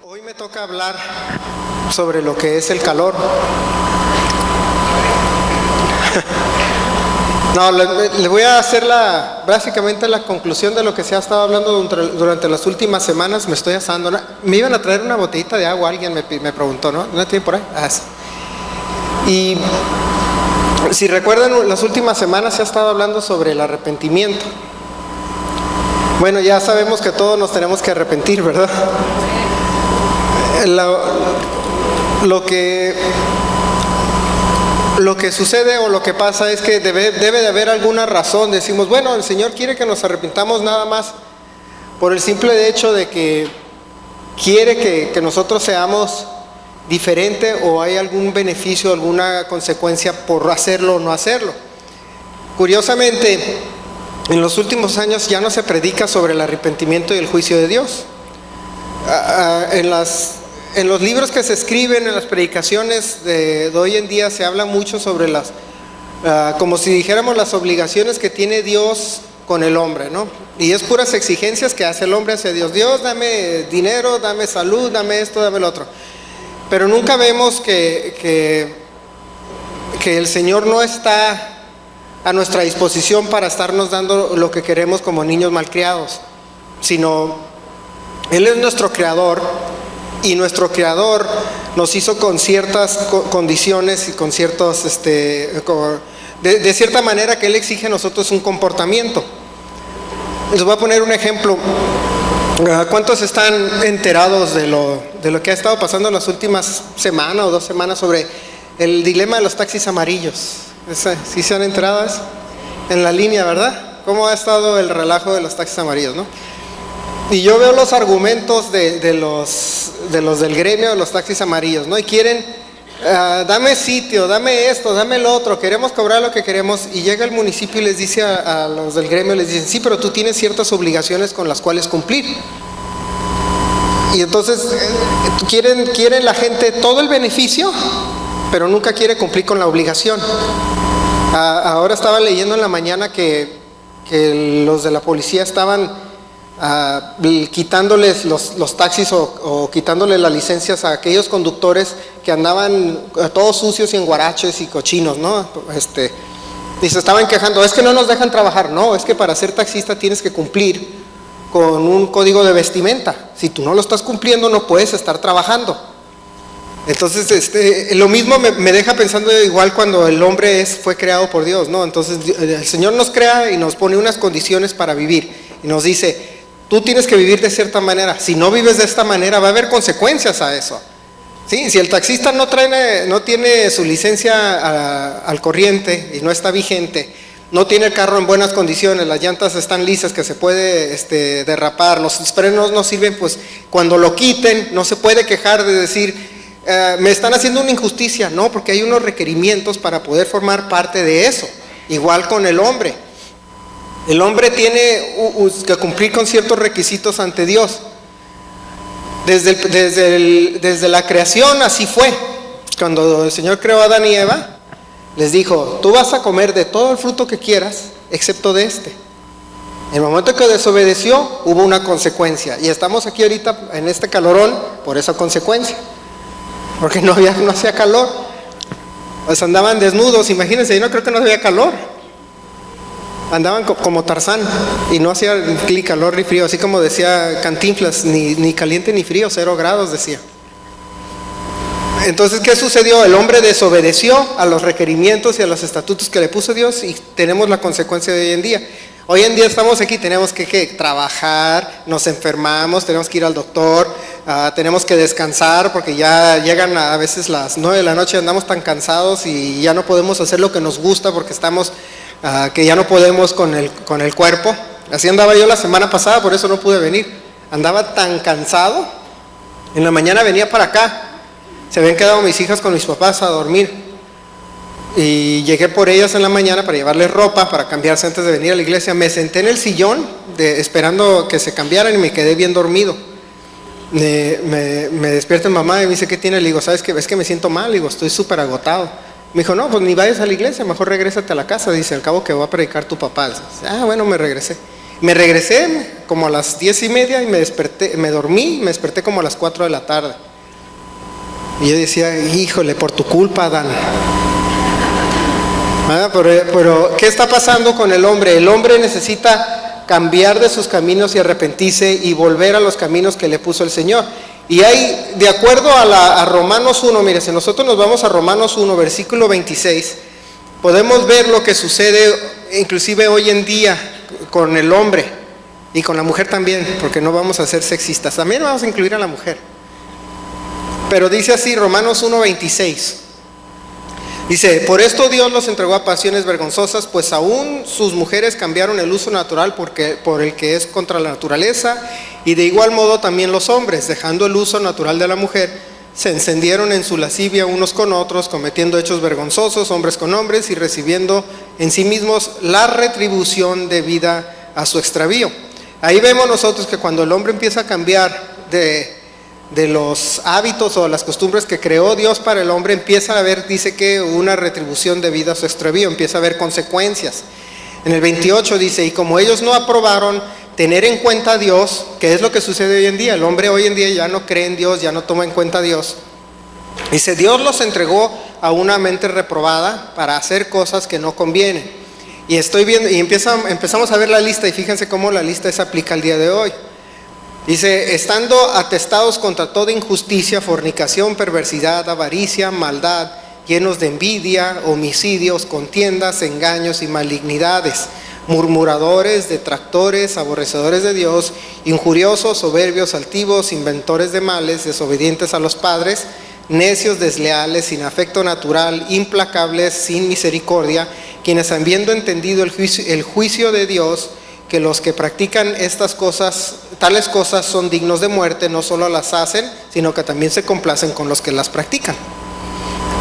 Hoy me toca hablar sobre lo que es el calor. No, le voy a hacer básicamente la conclusión de lo que se ha estado hablando durante las últimas semanas. Me estoy asando. Me iban a traer una botellita de agua, alguien me preguntó, ¿no? ¿No tiene por ahí? Sí. Y si recuerdan, las últimas semanas se ha estado hablando sobre el arrepentimiento. Bueno, ya sabemos que todos nos tenemos que arrepentir, ¿verdad? Lo que sucede o lo que pasa es que debe de haber alguna razón. Decimos, bueno, el Señor quiere que nos arrepintamos nada más por el simple hecho de que quiere que nosotros seamos diferentes, o hay algún beneficio, alguna consecuencia por hacerlo o no hacerlo. Curiosamente, en los últimos años ya no se predica sobre el arrepentimiento y el juicio de Dios. En los libros que se escriben, en las predicaciones de hoy en día, se habla mucho sobre como si dijéramos, las obligaciones que tiene Dios con el hombre, ¿no? Y es puras exigencias que hace el hombre hacia Dios. Dios, dame dinero, dame salud, dame esto, dame lo otro. Pero nunca vemos que el Señor no está a nuestra disposición para estarnos dando lo que queremos como niños malcriados, sino Él es nuestro creador. Y nuestro creador nos hizo con ciertas condiciones y con ciertos, de cierta manera que Él exige a nosotros un comportamiento. Les voy a poner un ejemplo. ¿Cuántos están enterados de lo que ha estado pasando en las últimas semanas o 2 semanas sobre el dilema de los taxis amarillos? ¿Sí se han enterado de eso? En la línea, ¿verdad? ¿Cómo ha estado el relajo de los taxis amarillos, no? Y yo veo los argumentos de los del gremio de los taxis amarillos, ¿no? Y quieren, dame sitio, dame esto, dame lo otro, queremos cobrar lo que queremos. Y llega el municipio y les dice a los del gremio, les dicen, sí, pero tú tienes ciertas obligaciones con las cuales cumplir. Y entonces quieren la gente todo el beneficio, pero nunca quiere cumplir con la obligación. Ahora estaba leyendo en la mañana que los de la policía estaban quitándoles los taxis o quitándoles las licencias a aquellos conductores que andaban todos sucios y en guaraches y cochinos, ¿no? Y se estaban quejando, es que no nos dejan trabajar. No, es que para ser taxista tienes que cumplir con un código de vestimenta. Si tú no lo estás cumpliendo, no puedes estar trabajando. Entonces, lo mismo me deja pensando igual cuando el hombre fue creado por Dios, ¿no? Entonces el Señor nos crea y nos pone unas condiciones para vivir y nos dice, tú tienes que vivir de cierta manera. Si no vives de esta manera, va a haber consecuencias a eso. ¿Sí? Si el taxista no tiene su licencia al corriente y no está vigente, no tiene el carro en buenas condiciones, las llantas están lisas, que se puede derrapar, los frenos no sirven, pues cuando lo quiten no se puede quejar de decir, me están haciendo una injusticia. No, porque hay unos requerimientos para poder formar parte de eso. Igual con el hombre. El hombre tiene que cumplir con ciertos requisitos ante Dios. Desde la creación así fue. Cuando el Señor creó a Adán y Eva, les dijo, tú vas a comer de todo el fruto que quieras, excepto de este. En el momento que desobedeció, hubo una consecuencia. Y estamos aquí ahorita en este calorón por esa consecuencia. Porque no hacía calor. Pues andaban desnudos, imagínense, yo no creo que no había calor. Andaban como Tarzán y no hacía ni calor ni frío, así como decía Cantinflas, ni caliente ni frío, 0 grados decía. Entonces, ¿qué sucedió? El hombre desobedeció a los requerimientos y a los estatutos que le puso Dios y tenemos la consecuencia de hoy en día. Hoy en día estamos aquí, tenemos que trabajar, nos enfermamos, tenemos que ir al doctor, tenemos que descansar porque ya llegan a veces las 9 de la noche, andamos tan cansados y ya no podemos hacer lo que nos gusta porque estamos... que ya no podemos con el cuerpo. Así andaba yo la semana pasada, por eso no pude venir. Andaba tan cansado. En la mañana venía para acá. Se habían quedado mis hijas con mis papás a dormir. Y llegué por ellas en la mañana para llevarles ropa, para cambiarse antes de venir a la iglesia. Me senté en el sillón esperando que se cambiaran y me quedé bien dormido. Me despierta mi mamá y me dice, ¿qué tiene? Le digo, ¿sabes qué? Es que me siento mal. Le digo, estoy súper agotado. Me dijo, no, pues ni vayas a la iglesia, mejor regrésate a la casa. Dice, al cabo que va a predicar tu papá. Dice, bueno, me regresé. Me regresé como a las 10:30 y me dormí, me desperté como a las 4 de la tarde. Y yo decía, híjole, por tu culpa, Adán. Pero ¿qué está pasando con el hombre? El hombre necesita cambiar de sus caminos y arrepentirse y volver a los caminos que le puso el Señor. Y hay, de acuerdo a Romanos 1, mire, si nosotros nos vamos a Romanos 1, versículo 26, podemos ver lo que sucede inclusive hoy en día con el hombre y con la mujer también, porque no vamos a ser sexistas, también vamos a incluir a la mujer. Pero dice así, Romanos 1, 26. Dice, por esto Dios los entregó a pasiones vergonzosas, pues aún sus mujeres cambiaron el uso natural por el que es contra la naturaleza, y de igual modo también los hombres, dejando el uso natural de la mujer, se encendieron en su lascivia unos con otros, cometiendo hechos vergonzosos, hombres con hombres, y recibiendo en sí mismos la retribución debida a su extravío. Ahí vemos nosotros que cuando el hombre empieza a cambiar de los hábitos o las costumbres que creó Dios para el hombre, empieza a haber, dice que una retribución debida a su extravío, empieza a haber consecuencias. En el 28 dice, y como ellos no aprobaron tener en cuenta a Dios, que es lo que sucede hoy en día, el hombre hoy en día ya no cree en Dios, ya no toma en cuenta a Dios. Dice, Dios los entregó a una mente reprobada para hacer cosas que no convienen. Y estoy viendo, y empezamos a ver la lista, y fíjense cómo la lista se aplica al día de hoy. Dice, estando atestados contra toda injusticia, fornicación, perversidad, avaricia, maldad, llenos de envidia, homicidios, contiendas, engaños y malignidades, murmuradores, detractores, aborrecedores de Dios, injuriosos, soberbios, altivos, inventores de males, desobedientes a los padres, necios, desleales, sin afecto natural, implacables, sin misericordia, quienes habiendo entendido el juicio de Dios, que los que practican estas cosas, tales cosas son dignos de muerte, no solo las hacen, sino que también se complacen con los que las practican.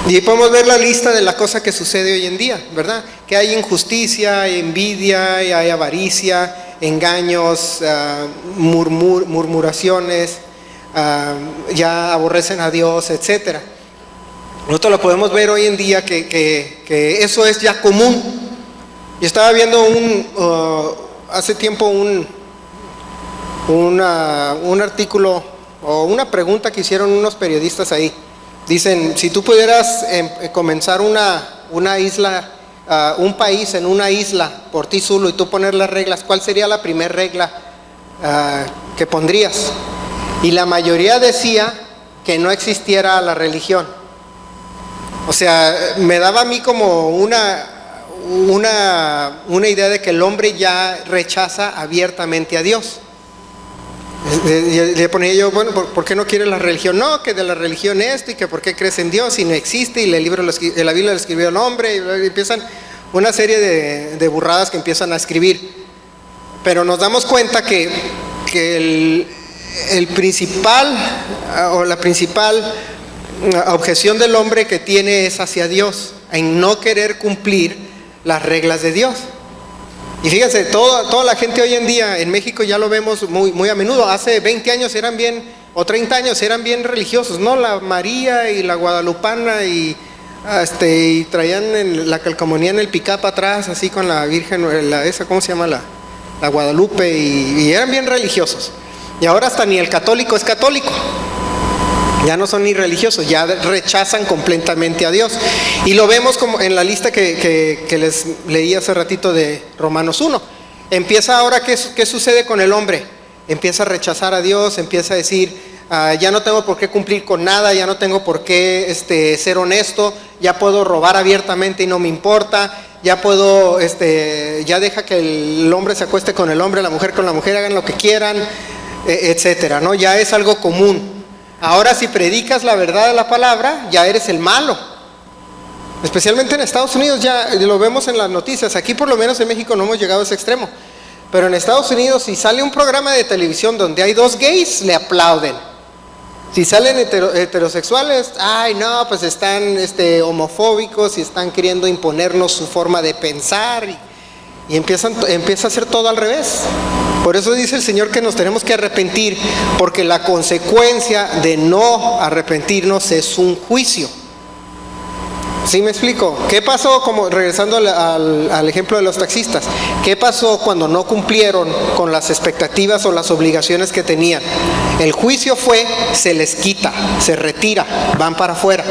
Y ahí podemos ver la lista de la cosa que sucede hoy en día, ¿verdad? Que hay injusticia, hay envidia, hay avaricia, engaños, murmuraciones, ya aborrecen a Dios, etcétera. Nosotros lo podemos ver hoy en día que eso es ya común. Yo estaba viendo hace tiempo un artículo o una pregunta que hicieron unos periodistas ahí. Dicen, si tú pudieras comenzar una isla, un país en una isla por ti solo y tú poner las reglas, ¿cuál sería la primera regla que pondrías? Y la mayoría decía que no existiera la religión. O sea, me daba a mí como una idea de que el hombre ya rechaza abiertamente a Dios. Le ponía yo, bueno, ¿por qué no quiere la religión? No, que de la religión esto, y que por qué crees en Dios y no existe, y la Biblia lo escribió el hombre, y empiezan una serie de burradas que empiezan a escribir. Pero nos damos cuenta que el principal o la principal objeción del hombre que tiene es hacia Dios, en no querer cumplir las reglas de Dios. Y fíjense, toda la gente hoy en día en México ya lo vemos muy a menudo. Hace 20 años eran bien, o 30 años eran bien religiosos, ¿no? La María y la Guadalupana y traían la calcomanía en el pick-up atrás, así con la Virgen, ¿cómo se llama? La Guadalupe, y eran bien religiosos. Y ahora hasta ni el católico es católico. Ya no son ni religiosos, ya rechazan completamente a Dios. Y lo vemos como en la lista que les leí hace ratito de Romanos 1. Empieza ahora, ¿qué sucede con el hombre? Empieza a rechazar a Dios, empieza a decir, ya no tengo por qué cumplir con nada, ya no tengo por qué ser honesto, ya puedo robar abiertamente y no me importa, ya puedo, ya deja que el hombre se acueste con el hombre, la mujer con la mujer, hagan lo que quieran, etcétera, ¿no? Ya es algo común. Ahora, si predicas la verdad de la palabra, ya eres el malo. Especialmente en Estados Unidos, ya lo vemos en las noticias. Aquí por lo menos en México no hemos llegado a ese extremo. Pero en Estados Unidos, si sale un programa de televisión donde hay dos gays, le aplauden. Si salen heterosexuales, ay no, pues están homofóbicos y están queriendo imponernos su forma de pensar. Y empieza a hacer todo al revés. Por eso dice el Señor que nos tenemos que arrepentir, porque la consecuencia de no arrepentirnos es un juicio. ¿Sí me explico? ¿Qué pasó, como regresando al ejemplo de los taxistas? ¿Qué pasó cuando no cumplieron con las expectativas o las obligaciones que tenían? El juicio fue, se les quita, se retira, van para afuera.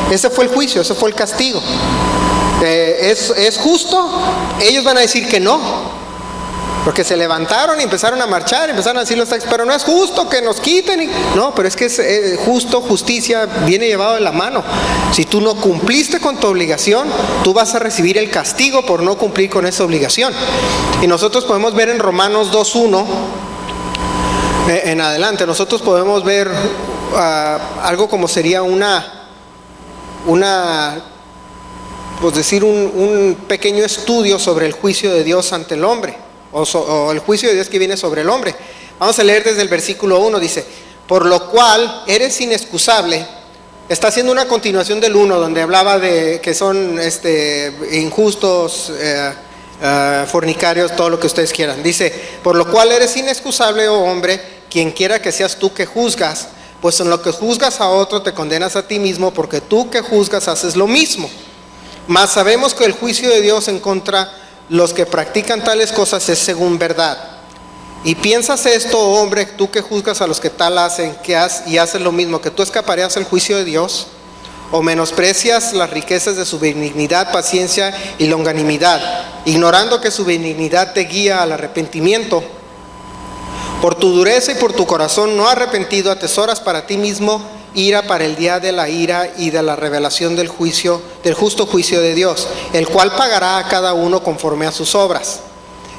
Ese fue el juicio, ese fue el castigo. ¿Es justo? Ellos van a decir que no. Porque se levantaron y empezaron a marchar, empezaron a decir los taxis, pero no es justo que nos quiten. No, pero es que es justo, justicia viene llevado de la mano. Si tú no cumpliste con tu obligación, tú vas a recibir el castigo por no cumplir con esa obligación. Y nosotros podemos ver en Romanos 2:1 en adelante, nosotros podemos ver algo como sería pues decir, un pequeño estudio sobre el juicio de Dios ante el hombre. O el juicio de Dios que viene sobre el hombre. Vamos a leer desde el versículo 1, dice: por lo cual eres inexcusable. Está haciendo una continuación del 1, donde hablaba de que son injustos, fornicarios, todo lo que ustedes quieran. Dice: por lo cual eres inexcusable, oh hombre, quien quiera que seas tú que juzgas, pues en lo que juzgas a otro te condenas a ti mismo, porque tú que juzgas haces lo mismo. Mas sabemos que el juicio de Dios en contra los que practican tales cosas es según verdad. Y piensas esto, oh hombre, tú que juzgas a los que tal hacen, y haces lo mismo, que tú escaparías al juicio de Dios, o menosprecias las riquezas de su benignidad, paciencia y longanimidad, ignorando que su benignidad te guía al arrepentimiento. Por tu dureza y por tu corazón no arrepentido, atesoras para ti mismo ira para el día de la ira y de la revelación del juicio, del justo juicio de Dios, el cual pagará a cada uno conforme a sus obras.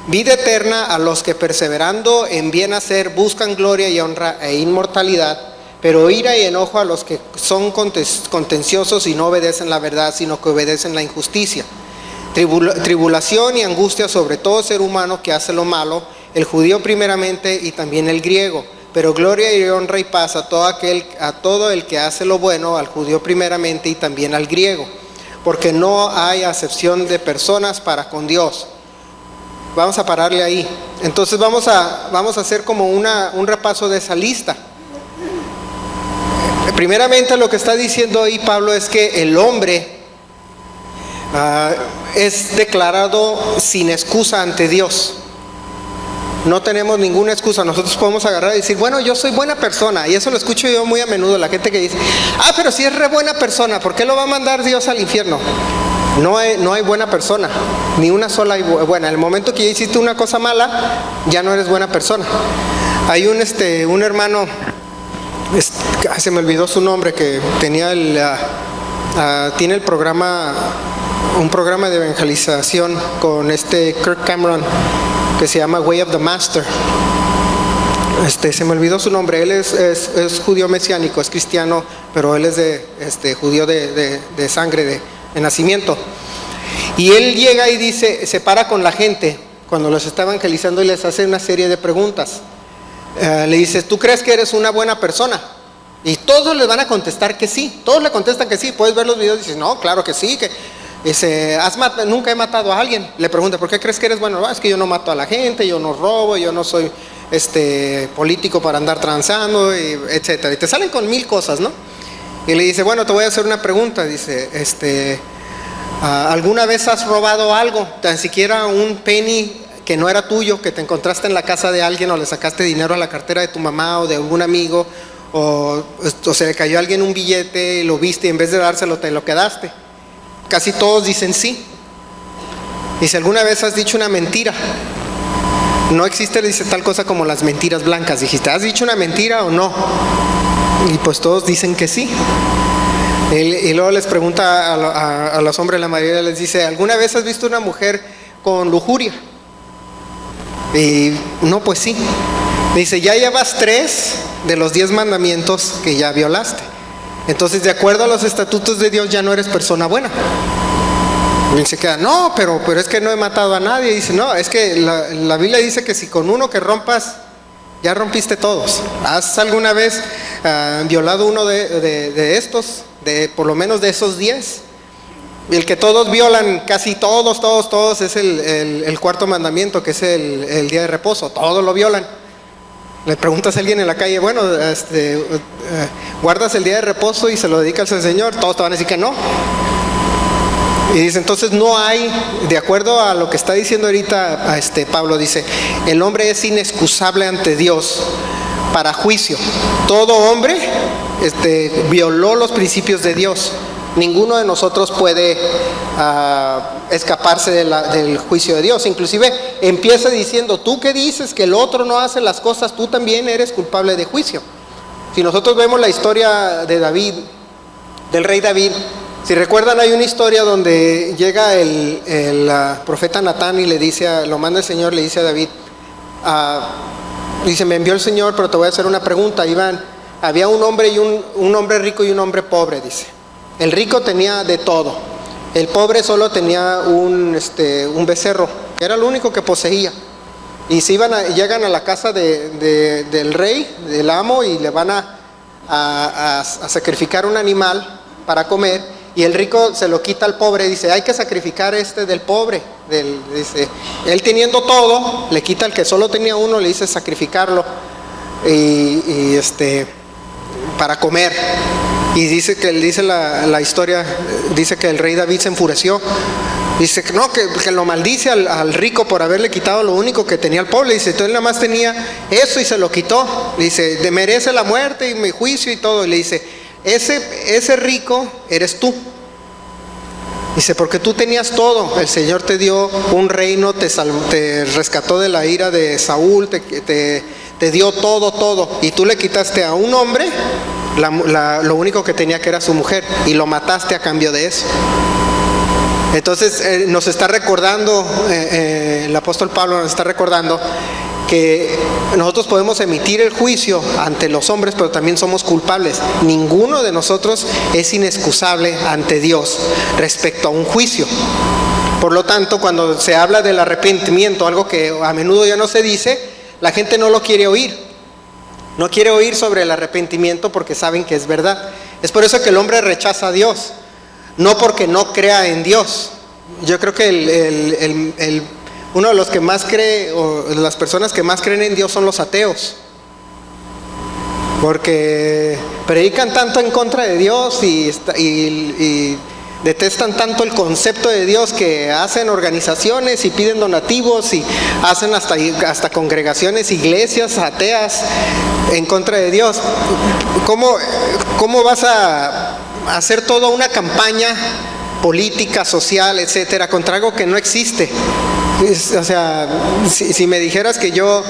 Vida eterna a los que perseverando en bien hacer buscan gloria y honra e inmortalidad, pero ira y enojo a los que son contenciosos y no obedecen la verdad, sino que obedecen la injusticia. Tribulación y angustia sobre todo ser humano que hace lo malo, el judío primeramente y también el griego. Pero gloria y honra y paz a todo el que hace lo bueno, al judío primeramente y también al griego, porque no hay acepción de personas para con Dios. Vamos a pararle ahí. Entonces vamos a hacer como un repaso de esa lista. Primeramente, lo que está diciendo ahí Pablo es que el hombre es declarado sin excusa ante Dios. No tenemos ninguna excusa. Nosotros podemos agarrar y decir: bueno, yo soy buena persona. Y eso lo escucho yo muy a menudo, la gente que dice: pero si es re buena persona, ¿por qué lo va a mandar Dios al infierno? No hay buena persona, ni una sola buena. En el momento que ya hiciste una cosa mala, ya no eres buena persona. Hay un hermano, se me olvidó su nombre, que tenía tiene el programa, un programa de evangelización con Kirk Cameron, que se llama Way of the Master. Se me olvidó su nombre. Él es judío mesiánico, es cristiano, pero él es judío de sangre, de nacimiento. Y él llega y dice, se para con la gente cuando los está evangelizando y les hace una serie de preguntas. Le dice: ¿tú crees que eres una buena persona? Y todos le van a contestar que sí. Todos le contestan que sí. Puedes ver los videos y dices: no, claro que sí. Dice: nunca he matado a alguien. Le pregunta: ¿por qué crees que eres bueno? Es que yo no mato a la gente, yo no robo, yo no soy político para andar transando, etcétera. Y te salen con 1000 cosas, ¿no? Y le dice: bueno, te voy a hacer una pregunta. Dice: ¿alguna vez has robado algo? Tan siquiera un penny que no era tuyo, que te encontraste en la casa de alguien, o le sacaste dinero a la cartera de tu mamá o de algún amigo, o se le cayó a alguien un billete y lo viste y en vez de dárselo te lo quedaste. Casi todos dicen sí. Dice: ¿alguna vez has dicho una mentira? No existe, dice, tal cosa como las mentiras blancas. Dijiste: ¿has dicho una mentira o no? Y pues todos dicen que sí. Y luego les pregunta a los hombres, la mayoría les dice: ¿alguna vez has visto una mujer con lujuria? Y no, pues sí. Dice: ya llevas 3 de los 10 mandamientos que ya violaste. Entonces, de acuerdo a los estatutos de Dios, ya no eres persona buena. Y se queda: no, pero es que no he matado a nadie. Y dice: no, es que la Biblia dice que si con uno que rompas, ya rompiste todos. ¿Has alguna vez violado uno de estos? Por lo menos de esos 10. El que todos violan, casi todos, es el cuarto mandamiento, que es el día de reposo. Todos lo violan. Le preguntas a alguien en la calle: bueno, ¿guardas el día de reposo y se lo dedicas al Señor? Todos te van a decir que no. Y dice, entonces no hay, de acuerdo a lo que está diciendo ahorita Pablo, dice, el hombre es inexcusable ante Dios para juicio. Todo hombre violó los principios de Dios. Ninguno de nosotros puede escaparse del juicio de Dios. Inclusive empieza diciendo, tú que dices que el otro no hace las cosas, tú también eres culpable de juicio. Si nosotros vemos la historia de David, del rey David, si recuerdan, hay una historia donde llega el profeta Natán y le dice, lo manda el Señor, le dice a David, dice, me envió el Señor, pero te voy a hacer una pregunta. Había un hombre un hombre rico y un hombre pobre, dice. El rico tenía de todo, el pobre solo tenía un becerro, que era lo único que poseía. Y llegan a la casa del rey, del amo, y le van a sacrificar un animal para comer, y el rico se lo quita al pobre, dice, hay que sacrificar del pobre. Dice, él teniendo todo, le quita al que solo tenía uno, le dice sacrificarlo para comer. Y dice la historia, dice que el rey David se enfureció. Dice no, que lo maldice al rico por haberle quitado lo único que tenía al pobre. Dice, entonces él nada más tenía eso y se lo quitó. Dice, merece la muerte y mi juicio y todo. Y le dice, ese rico eres tú. Dice, porque tú tenías todo. El Señor te dio un reino, te rescató de la ira de Saúl, te dio todo. Y tú le quitaste a un hombre lo único que tenía, que era su mujer, y lo mataste a cambio de eso. Entonces nos está recordando, el apóstol Pablo nos está recordando que nosotros podemos emitir el juicio ante los hombres, pero también somos culpables. Ninguno de nosotros es inexcusable ante Dios respecto a un juicio. Por lo tanto, cuando se habla del arrepentimiento, algo que a menudo ya no se dice, la gente no lo quiere oír. No quiere oír sobre el arrepentimiento porque saben que es verdad. Es por eso que el hombre rechaza a Dios, no porque no crea en Dios. Yo creo que uno de los que más cree, o las personas que más creen en Dios, son los ateos, porque predican tanto en contra de Dios y detestan tanto el concepto de Dios, que hacen organizaciones y piden donativos y hacen hasta congregaciones, iglesias ateas en contra de Dios. ¿Cómo vas a hacer toda una campaña política, social, etcétera, contra algo que no existe? O sea, si me dijeras que yo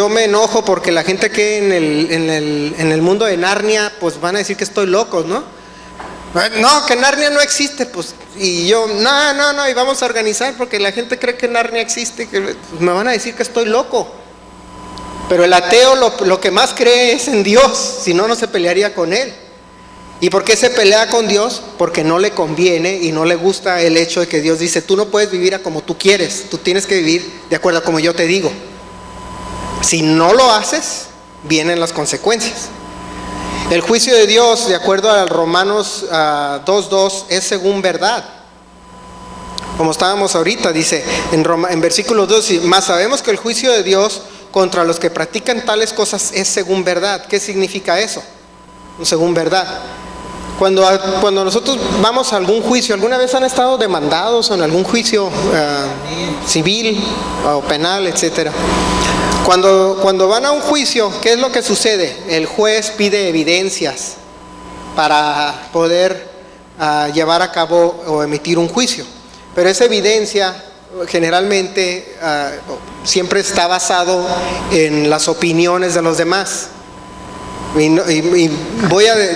me enojo porque la gente que en el mundo de Narnia, pues van a decir que estoy loco, ¿no? No, que Narnia no existe, pues, y yo, no, y vamos a organizar porque la gente cree que Narnia existe, que me van a decir que estoy loco. Pero el ateo lo que más cree es en Dios, si no, no se pelearía con él. ¿Y por qué se pelea con Dios? Porque no le conviene y no le gusta el hecho de que Dios dice, tú no puedes vivir a como tú quieres, tú tienes que vivir de acuerdo a como yo te digo. Si no lo haces, vienen las consecuencias. El juicio de Dios, de acuerdo a Romanos 2:2, es según verdad. Como estábamos ahorita, dice en versículo 2, mas sabemos que el juicio de Dios contra los que practican tales cosas es según verdad. ¿Qué significa eso? Según verdad. Cuando nosotros vamos a algún juicio, ¿alguna vez han estado demandados en algún juicio civil o penal, etcétera? Cuando van a un juicio, ¿qué es lo que sucede? El juez pide evidencias para poder llevar a cabo o emitir un juicio. Pero esa evidencia generalmente siempre está basado en las opiniones de los demás. Y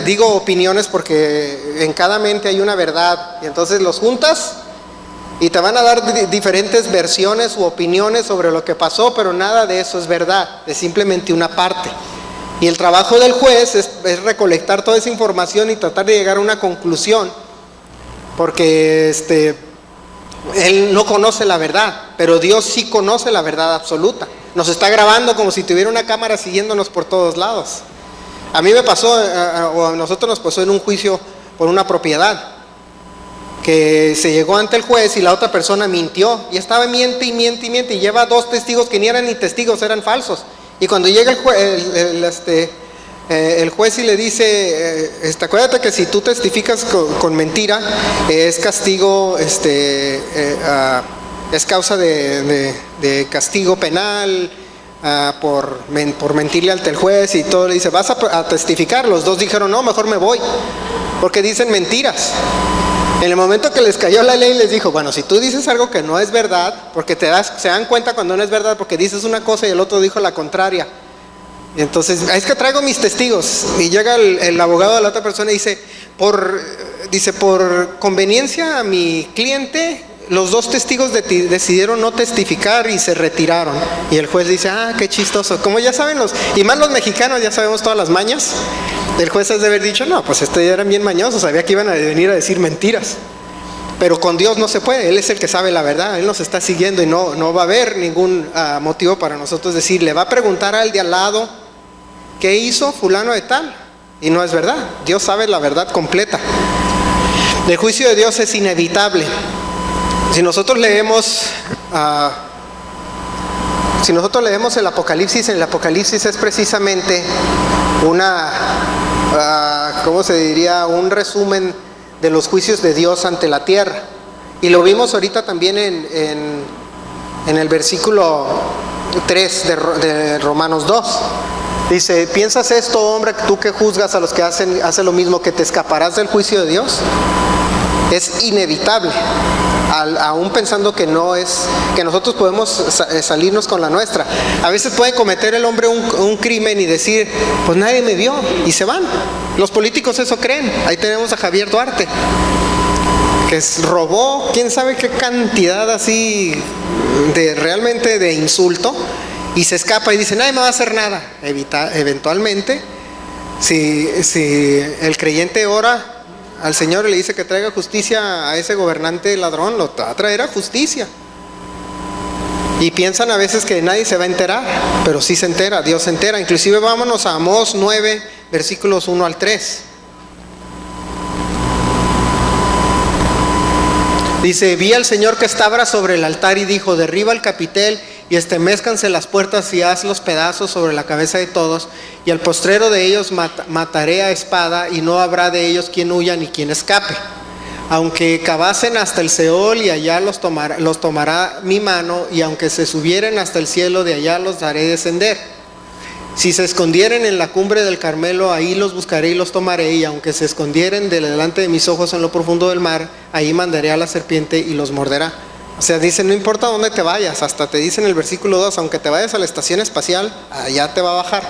digo opiniones porque en cada mente hay una verdad, y entonces los juntas y te van a dar diferentes versiones u opiniones sobre lo que pasó, pero nada de eso es verdad, es simplemente una parte. Y el trabajo del juez es recolectar toda esa información y tratar de llegar a una conclusión, porque él no conoce la verdad, pero Dios sí conoce la verdad absoluta. Nos está grabando como si tuviera una cámara siguiéndonos por todos lados. A mí me pasó, o a nosotros nos pasó en un juicio por una propiedad, que se llegó ante el juez y la otra persona mintió, y estaba miente, y lleva 2 testigos que ni eran ni testigos, eran falsos. Y cuando llega el juez y le dice, acuérdate que si tú testificas con mentira, es castigo, es causa de castigo penal, por mentirle ante el juez y todo. Le dice, vas a testificar. Los dos dijeron, no, mejor me voy, porque dicen mentiras. En el momento que les cayó la ley, les dijo, bueno, si tú dices algo que no es verdad, porque se dan cuenta cuando no es verdad, porque dices una cosa y el otro dijo la contraria. Y entonces, es que traigo mis testigos. Y llega el abogado de la otra persona y dice, por conveniencia a mi cliente, los dos testigos decidieron no testificar y se retiraron. Y el juez dice, qué chistoso. Como ya saben y más los mexicanos, ya sabemos todas las mañas. El juez has de haber dicho, no, pues ya eran bien mañosos, sabía que iban a venir a decir mentiras. Pero con Dios no se puede, Él es el que sabe la verdad, Él nos está siguiendo y no va a haber ningún motivo para nosotros decir, le va a preguntar al de al lado, ¿qué hizo fulano de tal? Y no es verdad, Dios sabe la verdad completa. El juicio de Dios es inevitable. Si nosotros leemos el Apocalipsis es precisamente ¿cómo se diría? Un resumen de los juicios de Dios ante la tierra. Y lo vimos ahorita también en el versículo 3 de Romanos 2. Dice, ¿piensas esto, hombre, tú que juzgas a los que hacen lo mismo, que te escaparás del juicio de Dios? Es inevitable, aún pensando que nosotros podemos salirnos con la nuestra. A veces puede cometer el hombre un crimen y decir, pues nadie me vio, y se van. Los políticos eso creen. Ahí tenemos a Javier Duarte, que robó quién sabe qué cantidad así realmente de insulto, y se escapa y dice, nadie me va a hacer nada. Eventualmente, si el creyente ora al Señor y le dice que traiga justicia a ese gobernante ladrón, lo va a traer a justicia. Y piensan a veces que nadie se va a enterar, pero sí se entera, Dios se entera. Inclusive vámonos a Amós 9, versículos 1 al 3. Dice, vi al Señor que estaba sobre el altar y dijo, derriba el capitel y estremezcanse las puertas y haz los pedazos sobre la cabeza de todos, y al postrero de ellos mataré a espada, y no habrá de ellos quien huya ni quien escape. Aunque cavasen hasta el Seol, y allá los tomará mi mano, y aunque se subieren hasta el cielo, de allá los haré descender. Si se escondieren en la cumbre del Carmelo, ahí los buscaré y los tomaré, y aunque se escondieren delante de mis ojos en lo profundo del mar, ahí mandaré a la serpiente y los morderá. O sea, dice, no importa dónde te vayas, hasta te dice en el versículo 2, aunque te vayas a la estación espacial, allá te va a bajar.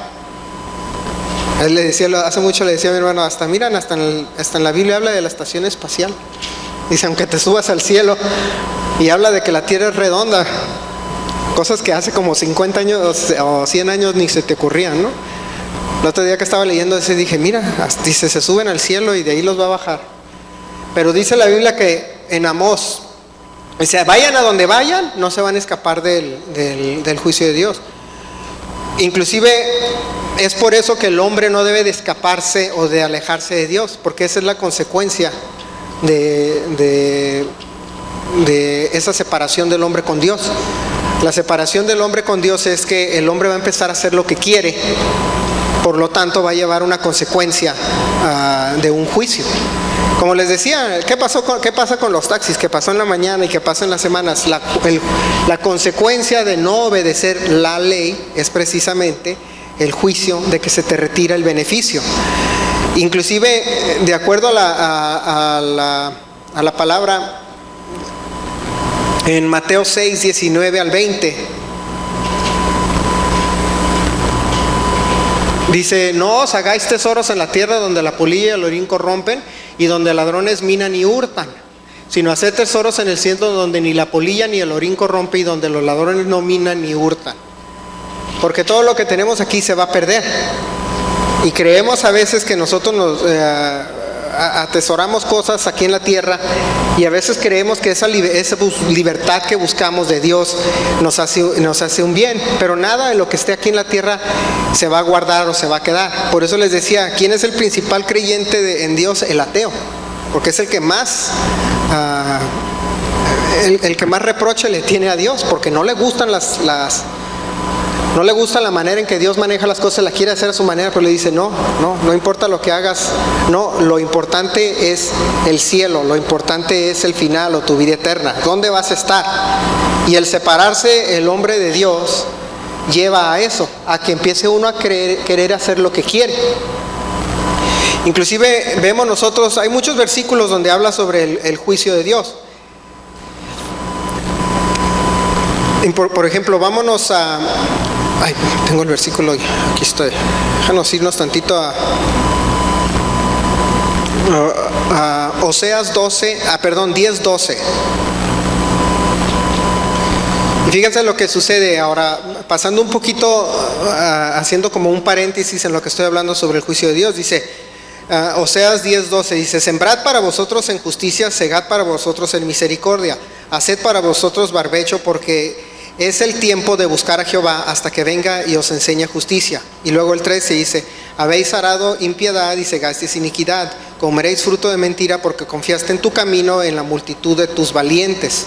Él le decía, hace mucho le decía a mi hermano, hasta en la Biblia habla de la estación espacial. Dice, aunque te subas al cielo, y habla de que la tierra es redonda, cosas que hace como 50 años o 100 años ni se te ocurrían, ¿no? El otro día que estaba leyendo ese dije, mira, dice, se suben al cielo y de ahí los va a bajar. Pero dice la Biblia que en Amós, o sea, vayan a donde vayan, no se van a escapar del juicio de Dios. Inclusive es por eso que el hombre no debe de escaparse o de alejarse de Dios, porque esa es la consecuencia de esa separación del hombre con Dios. La separación del hombre con Dios es que el hombre va a empezar a hacer lo que quiere, por lo tanto va a llevar una consecuencia de un juicio. Como les decía, ¿qué pasa con los taxis? ¿Qué pasó en la mañana y qué pasa en las semanas? La consecuencia de no obedecer la ley es precisamente el juicio de que se te retira el beneficio. Inclusive, de acuerdo a la palabra en Mateo 6, 19 al 20, dice, no os hagáis tesoros en la tierra donde la polilla y el orín corrompen y donde ladrones minan y hurtan, sino haced tesoros en el cielo donde ni la polilla ni el orín corrompe y donde los ladrones no minan ni hurtan. Porque todo lo que tenemos aquí se va a perder. Y creemos a veces que nosotros nos atesoramos cosas aquí en la tierra, y a veces creemos que esa libertad que buscamos de Dios nos hace un bien, pero nada de lo que esté aquí en la tierra se va a guardar o se va a quedar. Por eso les decía, ¿quién es el principal creyente en Dios? El ateo, porque es el que más el que más reproche le tiene a Dios, porque no le gustan No le gusta la manera en que Dios maneja las cosas, la quiere hacer a su manera, pero le dice, no importa lo que hagas, no, lo importante es el cielo, lo importante es el final o tu vida eterna, ¿dónde vas a estar? Y el separarse el hombre de Dios lleva a eso, a que empiece uno a querer hacer lo que quiere. Inclusive vemos nosotros, hay muchos versículos donde habla sobre el juicio de Dios. Por ejemplo, vámonos a... Ay, tengo el versículo, aquí estoy. Déjanos irnos tantito a Oseas 10:12. Y fíjense lo que sucede ahora, pasando un poquito, haciendo como un paréntesis en lo que estoy hablando sobre el juicio de Dios. Dice, Oseas 10:12, dice, sembrad para vosotros en justicia, segad para vosotros en misericordia, haced para vosotros barbecho, porque es el tiempo de buscar a Jehová hasta que venga y os enseñe justicia. Y luego el 13 dice, habéis arado impiedad y segasteis iniquidad, comeréis fruto de mentira porque confiaste en tu camino en la multitud de tus valientes.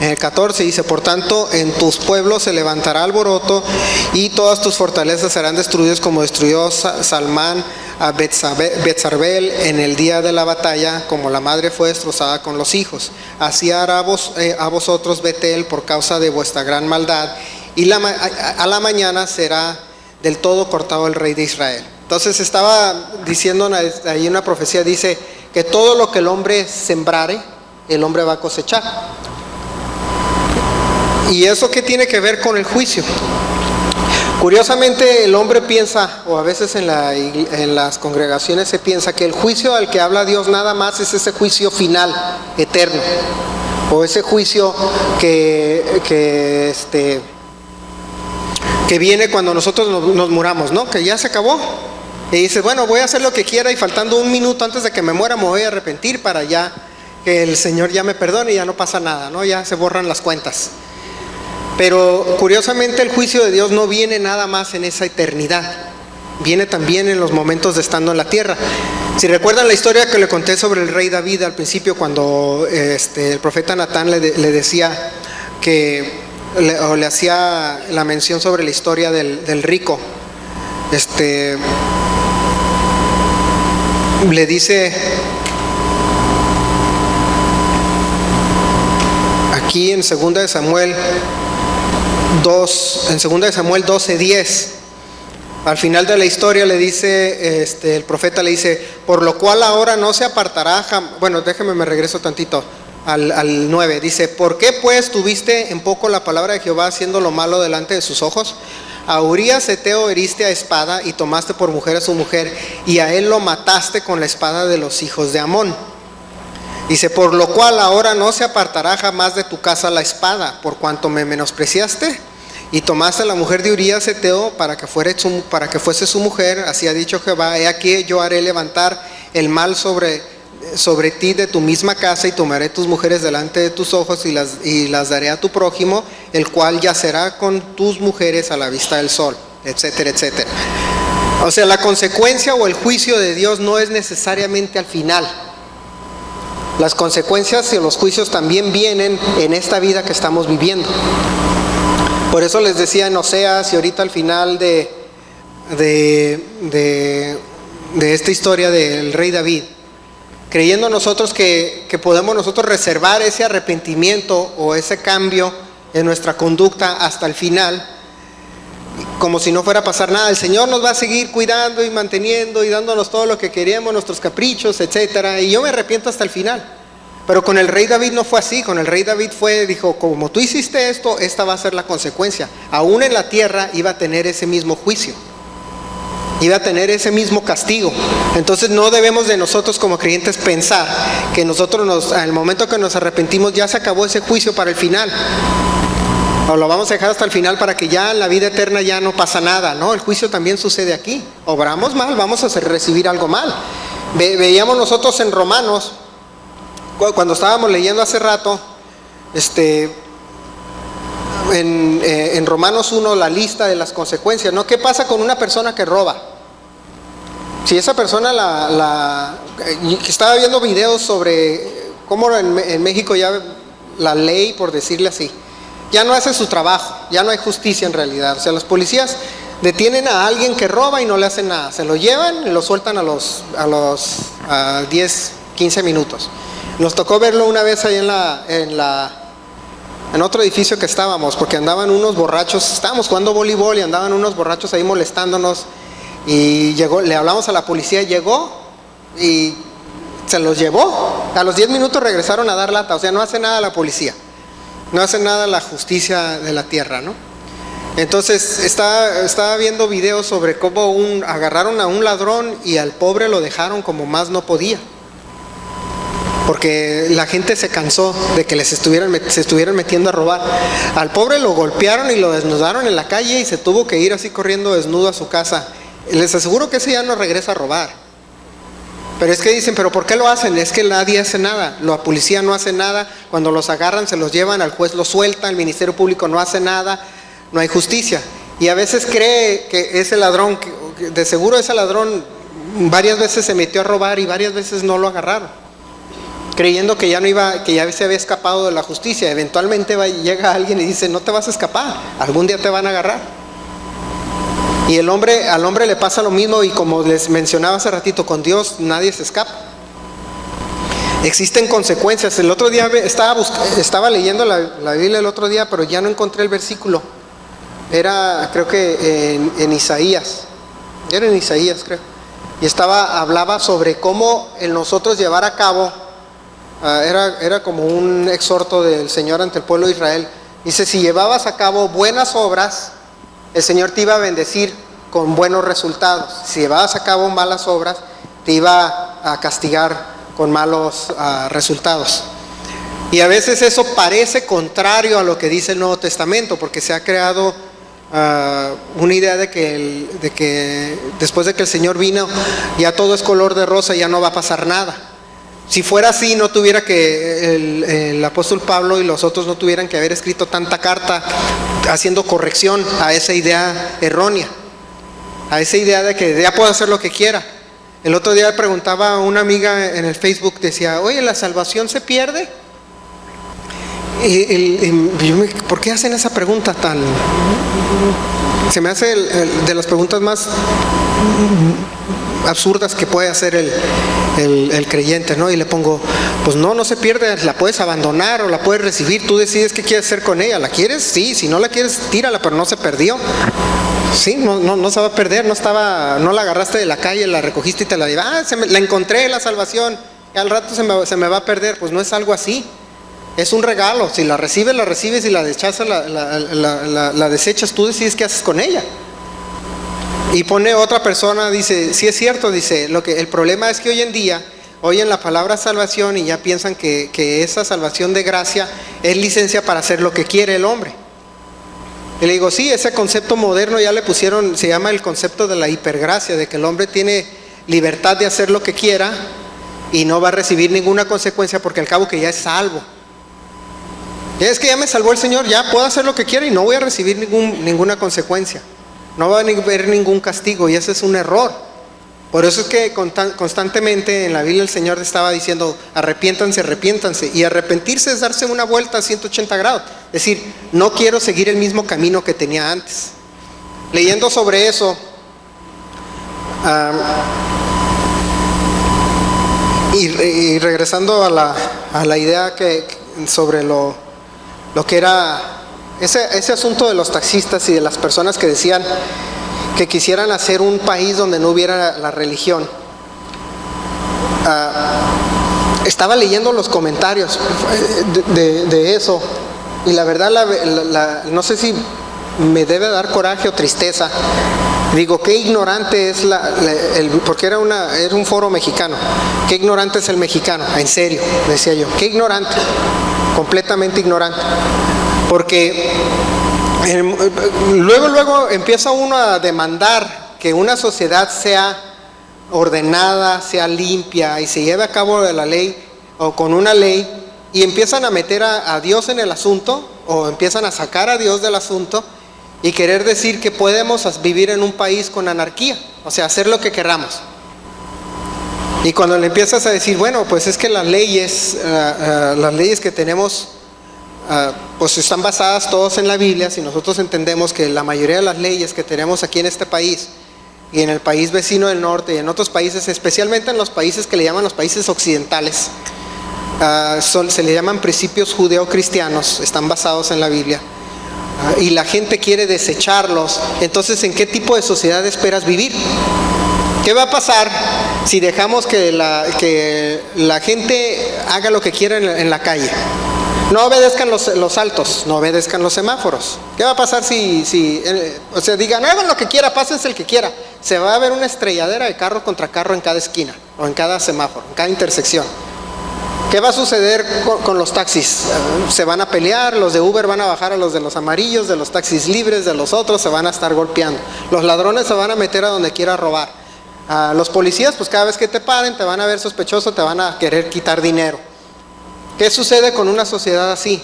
En el 14 dice, por tanto en tus pueblos se levantará alboroto y todas tus fortalezas serán destruidas como destruyó Salmán a Betzarbel en el día de la batalla, como la madre fue destrozada con los hijos. Así hará a vosotros Betel por causa de vuestra gran maldad, y a la mañana será del todo cortado el rey de Israel. Entonces estaba diciendo ahí una profecía, dice que todo lo que el hombre sembrare, el hombre va a cosechar. ¿Y eso qué tiene que ver con el juicio? Curiosamente el hombre piensa, o a veces en las congregaciones se piensa que el juicio al que habla Dios nada más es ese juicio final, eterno, o ese juicio que viene cuando nosotros nos muramos, ¿no? Que ya se acabó. Y dice, bueno, voy a hacer lo que quiera y faltando un minuto antes de que me muera me voy a arrepentir para ya que el Señor ya me perdone y ya no pasa nada, ¿no? Ya se borran las cuentas. Pero curiosamente el juicio de Dios no viene nada más en esa eternidad, viene también en los momentos de estando en la tierra. Si recuerdan la historia que le conté sobre el rey David al principio, cuando el profeta Natán le decía que, o le hacía la mención sobre la historia del rico, le dice aquí en 2 de Samuel 12:10, al final de la historia le dice, el profeta le dice, por lo cual ahora no se apartará bueno, déjeme me regreso tantito al 9, dice, ¿por qué pues tuviste en poco la palabra de Jehová haciendo lo malo delante de sus ojos? A Urías Heteo heriste a espada y tomaste por mujer a su mujer, y a él lo mataste con la espada de los hijos de Amón. Dice, por lo cual ahora no se apartará jamás de tu casa la espada, por cuanto me menospreciaste y tomaste a la mujer de Urías Heteo para que fuese su mujer. Así ha dicho Jehová, he aquí yo haré levantar el mal sobre ti de tu misma casa, y tomaré tus mujeres delante de tus ojos y las daré a tu prójimo, el cual yacerá con tus mujeres a la vista del sol, etcétera, etcétera. O sea, la consecuencia o el juicio de Dios no es necesariamente al final. Las consecuencias y los juicios también vienen en esta vida que estamos viviendo. Por eso les decía en Oseas y ahorita al final de esta historia del rey David, creyendo nosotros que podemos nosotros reservar ese arrepentimiento o ese cambio en nuestra conducta hasta el final, como si no fuera a pasar nada. El Señor nos va a seguir cuidando y manteniendo y dándonos todo lo que queríamos, nuestros caprichos, etcétera, y yo me arrepiento hasta el final. Pero con el rey David no fue así. Con el rey David dijo, como tú hiciste esto, esta va a ser la consecuencia. Aún en la tierra iba a tener ese mismo juicio, iba a tener ese mismo castigo. Entonces no debemos de nosotros como creyentes pensar que nosotros al momento que nos arrepentimos ya se acabó ese juicio para el final, o lo vamos a dejar hasta el final para que ya en la vida eterna ya no pasa nada. No, el juicio también sucede aquí. Obramos mal, vamos a recibir algo mal. Veíamos nosotros en Romanos, cuando estábamos leyendo hace rato, en Romanos 1, la lista de las consecuencias, ¿no? ¿Qué pasa con una persona que roba? Si esa persona estaba viendo videos sobre cómo en México ya la ley, por decirle así, ya no hace su trabajo, ya no hay justicia en realidad. O sea, los policías detienen a alguien que roba y no le hacen nada, se lo llevan y lo sueltan a 10, 15 minutos. Nos tocó verlo una vez ahí en otro edificio que estábamos, porque andaban unos borrachos, estábamos jugando voleibol y andaban unos borrachos ahí molestándonos, y le hablamos a la policía, llegó y se los llevó. A los 10 minutos regresaron a dar lata. O sea, no hace nada la policía, no hace nada la justicia de la tierra, ¿no? Entonces estaba viendo videos sobre cómo agarraron a un ladrón y al pobre lo dejaron como más no podía, porque la gente se cansó de que se estuvieran metiendo a robar. Al pobre lo golpearon y lo desnudaron en la calle y se tuvo que ir así corriendo desnudo a su casa. Les aseguro que ese ya no regresa a robar. Pero es que dicen, ¿pero por qué lo hacen? Es que nadie hace nada, la policía no hace nada. Cuando los agarran se los llevan, al juez los suelta, el Ministerio Público no hace nada, no hay justicia. Y a veces cree que ese ladrón, de seguro ese ladrón varias veces se metió a robar y varias veces no lo agarraron, creyendo que ya se había escapado de la justicia. Eventualmente llega alguien y dice, no te vas a escapar, algún día te van a agarrar. Y al hombre le pasa lo mismo, y como les mencionaba hace ratito, con Dios nadie se escapa. Existen consecuencias. El otro día estaba leyendo la Biblia el otro día, pero ya no encontré el versículo. Era, creo que en Isaías. Era en Isaías, creo. Y hablaba sobre cómo el nosotros llevar a cabo, era como un exhorto del Señor ante el pueblo de Israel. Dice, si llevabas a cabo buenas obras, el Señor te iba a bendecir con buenos resultados. Si llevabas a cabo malas obras, te iba a castigar con malos resultados. Y a veces eso parece contrario a lo que dice el Nuevo Testamento, porque se ha creado una idea de que después de que el Señor vino, ya todo es color de rosa, ya no va a pasar nada. Si fuera así, no tuviera que el apóstol Pablo y los otros no tuvieran que haber escrito tanta carta haciendo corrección a esa idea errónea, a esa idea de que ya puedo hacer lo que quiera. El otro día preguntaba a una amiga en el Facebook, decía, oye, ¿la salvación se pierde? ¿Por qué hacen esa pregunta tan? Se me hace de las preguntas más absurdas que puede hacer el creyente, ¿no? Y le pongo, pues no se pierde, la puedes abandonar o la puedes recibir, tú decides qué quieres hacer con ella. ¿La quieres? Sí, si no la quieres, tírala, pero no se perdió. Sí, no se va a perder, no la agarraste de la calle, la recogiste y te la llevaste, la encontré, la salvación, y al rato se me va a perder. Pues no es algo así. Es un regalo. Si la recibes, y la rechazas, la desechas, tú decides qué haces con ella. Y pone otra persona, dice, sí es cierto, dice, el problema es que hoy en día oyen la palabra salvación y ya piensan que esa salvación de gracia es licencia para hacer lo que quiere el hombre. Y le digo, sí, ese concepto moderno ya le pusieron, se llama el concepto de la hipergracia, de que el hombre tiene libertad de hacer lo que quiera y no va a recibir ninguna consecuencia, porque al cabo que ya es salvo. Ya es que ya me salvó el Señor, ya puedo hacer lo que quiera y no voy a recibir ninguna consecuencia, no va a haber ningún castigo, y ese es un error. Por eso es que constantemente en la Biblia el Señor estaba diciendo, arrepiéntanse, y arrepentirse es darse una vuelta a 180 grados, es decir, no quiero seguir el mismo camino que tenía antes. Leyendo sobre eso, y regresando a la idea sobre lo que era ese asunto de los taxistas y de las personas que decían que quisieran hacer un país donde no hubiera la religión. Estaba leyendo los comentarios de eso, y la verdad no sé si me debe dar coraje o tristeza. Digo, qué ignorante es porque era un foro mexicano. Qué ignorante es el mexicano, en serio, decía yo. Qué ignorante, completamente ignorante. Porque luego empieza uno a demandar que una sociedad sea ordenada, sea limpia y se lleve a cabo de la ley o con una ley, y empiezan a meter a Dios en el asunto, o empiezan a sacar a Dios del asunto y querer decir que podemos vivir en un país con anarquía, o sea, hacer lo que queramos. Y cuando le empiezas a decir, bueno, pues es que las leyes que tenemos pues están basadas todos en la Biblia. Si nosotros entendemos que la mayoría de las leyes que tenemos aquí en este país y en el país vecino del norte y en otros países, especialmente en los países que le llaman los países occidentales, se le llaman principios judeo-cristianos, están basados en la Biblia, y la gente quiere desecharlos. Entonces, ¿en qué tipo de sociedad esperas vivir? ¿Qué va a pasar si dejamos que la gente haga lo que quiera en la calle? No obedezcan los altos, no obedezcan los semáforos. ¿Qué va a pasar si digan, hagan lo que quiera, pásense el que quiera? Se va a ver una estrelladera de carro contra carro en cada esquina, o en cada semáforo, en cada intersección. ¿Qué va a suceder con los taxis? Se van a pelear, los de Uber van a bajar a los de los amarillos, de los taxis libres, de los otros se van a estar golpeando. Los ladrones se van a meter a donde quiera robar. Los policías, pues cada vez que te paren, te van a ver sospechoso, te van a querer quitar dinero. ¿Qué sucede con una sociedad así?